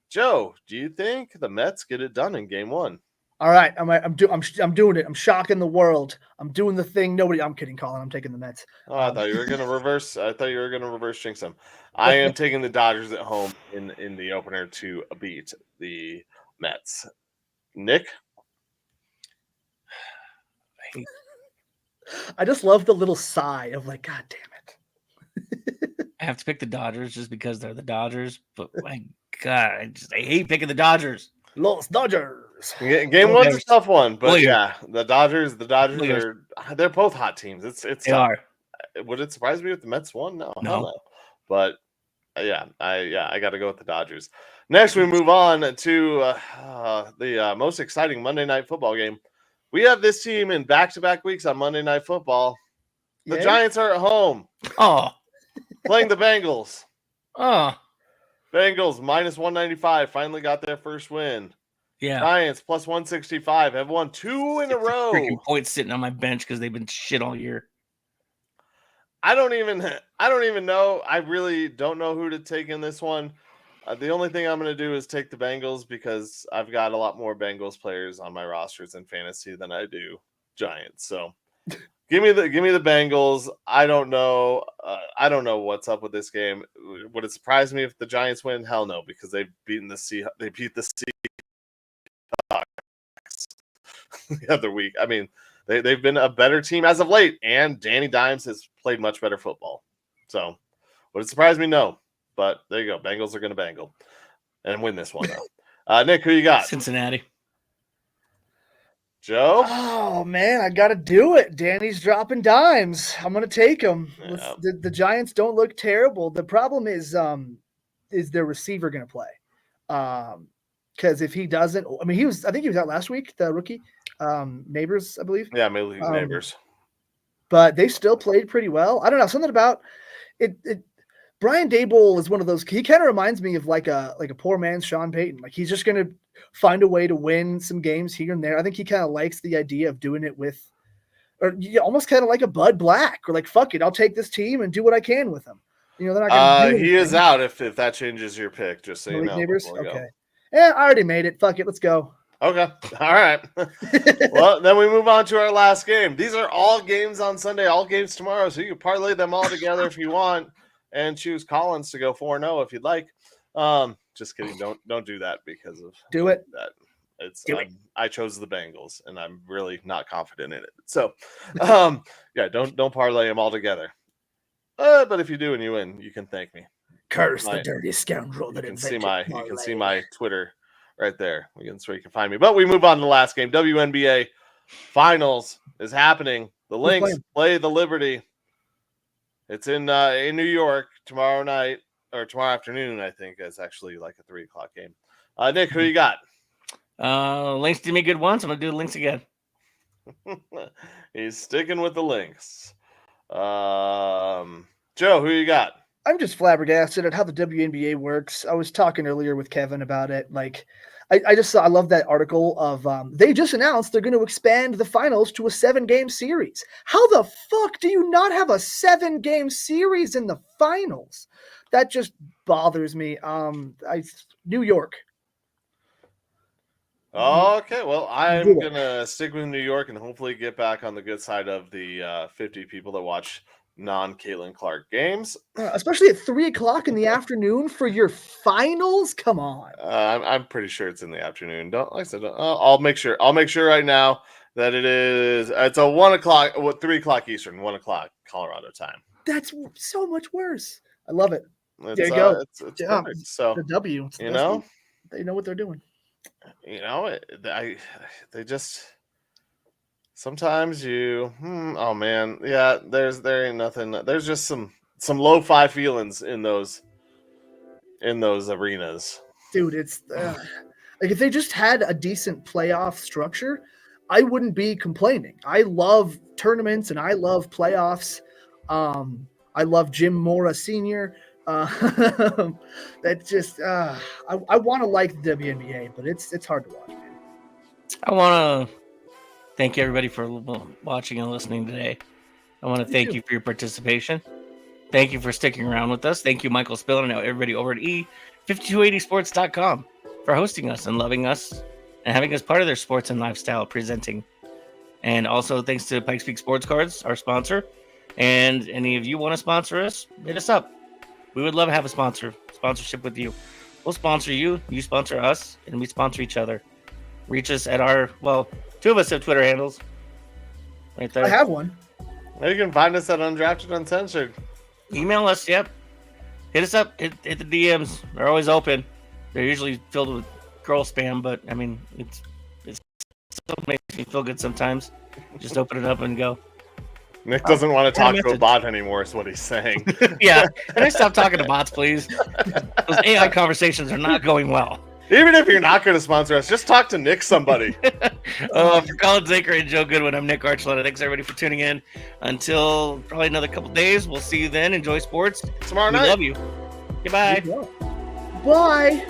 Joe, do you think the Mets get it done in game 1? All right, I'm doing it. I'm shocking the world. I'm doing the thing. I'm kidding, Colin. I'm taking the Mets. Oh, I thought you were gonna reverse. I thought you were gonna reverse jinx them. I am taking the Dodgers at home in the opener to beat the Mets. Nick, I just love the little sigh of like, God damn it. I have to pick the Dodgers just because they're the Dodgers, but my God, I hate picking the Dodgers. Los Dodgers. Game 1's a tough one, but the Dodgers they're both hot teams. It's they tough. are. Would it surprise me if the Mets won? No. But I got to go with the Dodgers. Next, we move on to the most exciting Monday Night Football game. We have this team in back-to-back weeks on Monday Night Football. The Giants are at home. Playing the Bengals. Bengals minus 195 finally got their first win. Yeah. Giants plus 165 have won 2 in a row. Freaking points sitting on my bench because they've been shit all year. I don't even know. I really don't know who to take in this one. The only thing I'm going to do is take the Bengals because I've got a lot more Bengals players on my rosters in fantasy than I do Giants. So give me the Bengals. I don't know. I don't know what's up with this game. Would it surprise me if the Giants win? Hell no, because they've beaten they beat the Seahawks the other week. I mean, they've been a better team as of late, and Danny Dimes has played much better football. So would it surprise me? No. But there you go. Bengals are going to bangle and win this one, though. Nick, who you got? Cincinnati. Joe? Oh man, I gotta do it. Danny's dropping dimes. I'm gonna take him. Yeah. The Giants don't look terrible. The problem is their receiver gonna play? Because if he doesn't, I mean, I think he was out last week. The rookie, Neighbors, I believe. Yeah, maybe Neighbors. But they still played pretty well. I don't know, something about it. Brian Daboll is one of those. He kind of reminds me of like a poor man's Sean Payton. Like he's just gonna find a way to win some games here and there. I think he kind of likes the idea of doing it with, or almost kind of like a Bud Black, or like fuck it, I'll take this team and do what I can with them. You know, they're not gonna do he is out if that changes your pick. Just so you know. Neighbors? Okay. Yeah, I already made it. Fuck it, let's go. Okay. All right. Well, then we move on to our last game. These are all games on Sunday, all games tomorrow, so you can parlay them all together if you want, and choose Collins to go 4-0 if you'd like. Just kidding. Don't do that because of do it. That it's I chose the Bengals, and I'm really not confident in it. So, yeah, don't parlay them all together. But if you do and you win, you can thank me. Curse the dirty scoundrel that you can see my Twitter right there. That's where you can find me. But we move on to the last game. WNBA Finals is happening. The Lynx play the Liberty. It's in New York tomorrow night or tomorrow afternoon. I think it's actually like a 3:00 game. Nick, who you got? Lynx did me good once. I'm gonna do the Lynx again. He's sticking with the Lynx. Joe, who you got? I'm just flabbergasted at how the WNBA works. I was talking earlier with Kevin about it. Like, I love that article of they just announced they're going to expand the finals to a 7-game series. How the fuck do you not have a 7-game series in the finals? That just bothers me. New York. Okay, well, I'm going to stick with New York and hopefully get back on the good side of the 50 people that watch non-Caitlin Clark games, especially at 3:00 in the afternoon for your finals. Come on, I'm pretty sure it's in the afternoon. I'll make sure. I'll make sure right now that it is. It's a 3:00 Eastern, 1:00 Colorado time. That's so much worse. I love it. There you go. It's perfect. So the W. You know, they know what they're doing. You know, they just. Sometimes oh man, yeah. There ain't nothing. There's just some lo-fi feelings in those arenas, dude. It's like if they just had a decent playoff structure, I wouldn't be complaining. I love tournaments and I love playoffs. I love Jim Mora Sr. That just I want to like the WNBA, but it's hard to watch, man. I want to thank everybody for watching and listening today. I want to thank you for your participation. Thank you for sticking around with us. Thank you, Michael Spillane, and everybody over at E5280sports.com for hosting us and loving us and having us part of their sports and lifestyle presenting. And also thanks to Pikes Peak Sports Cards, our sponsor. And any of you want to sponsor us, hit us up. We would love to have a sponsorship with you. We'll sponsor you, you sponsor us, and we sponsor each other. Reach us at two of us have Twitter handles. Right there. I have one. You can find us at Undrafted Uncensored. Email us, yep. Hit us up. Hit the DMs. They're always open. They're usually filled with girl spam, but I mean, it still makes me feel good sometimes. Just open it up and go. Nick doesn't want to talk to a bot anymore, is what he's saying. Yeah. Can I stop talking to bots, please? Those AI conversations are not going well. Even if you're not going to sponsor us, just talk to Nick somebody. For Colin Zaker and Joe Goodwin, I'm Nick Archuleta. Thanks, everybody, for tuning in. Until probably another couple days, we'll see you then. Enjoy sports. Tomorrow night. We love you. Goodbye. Bye.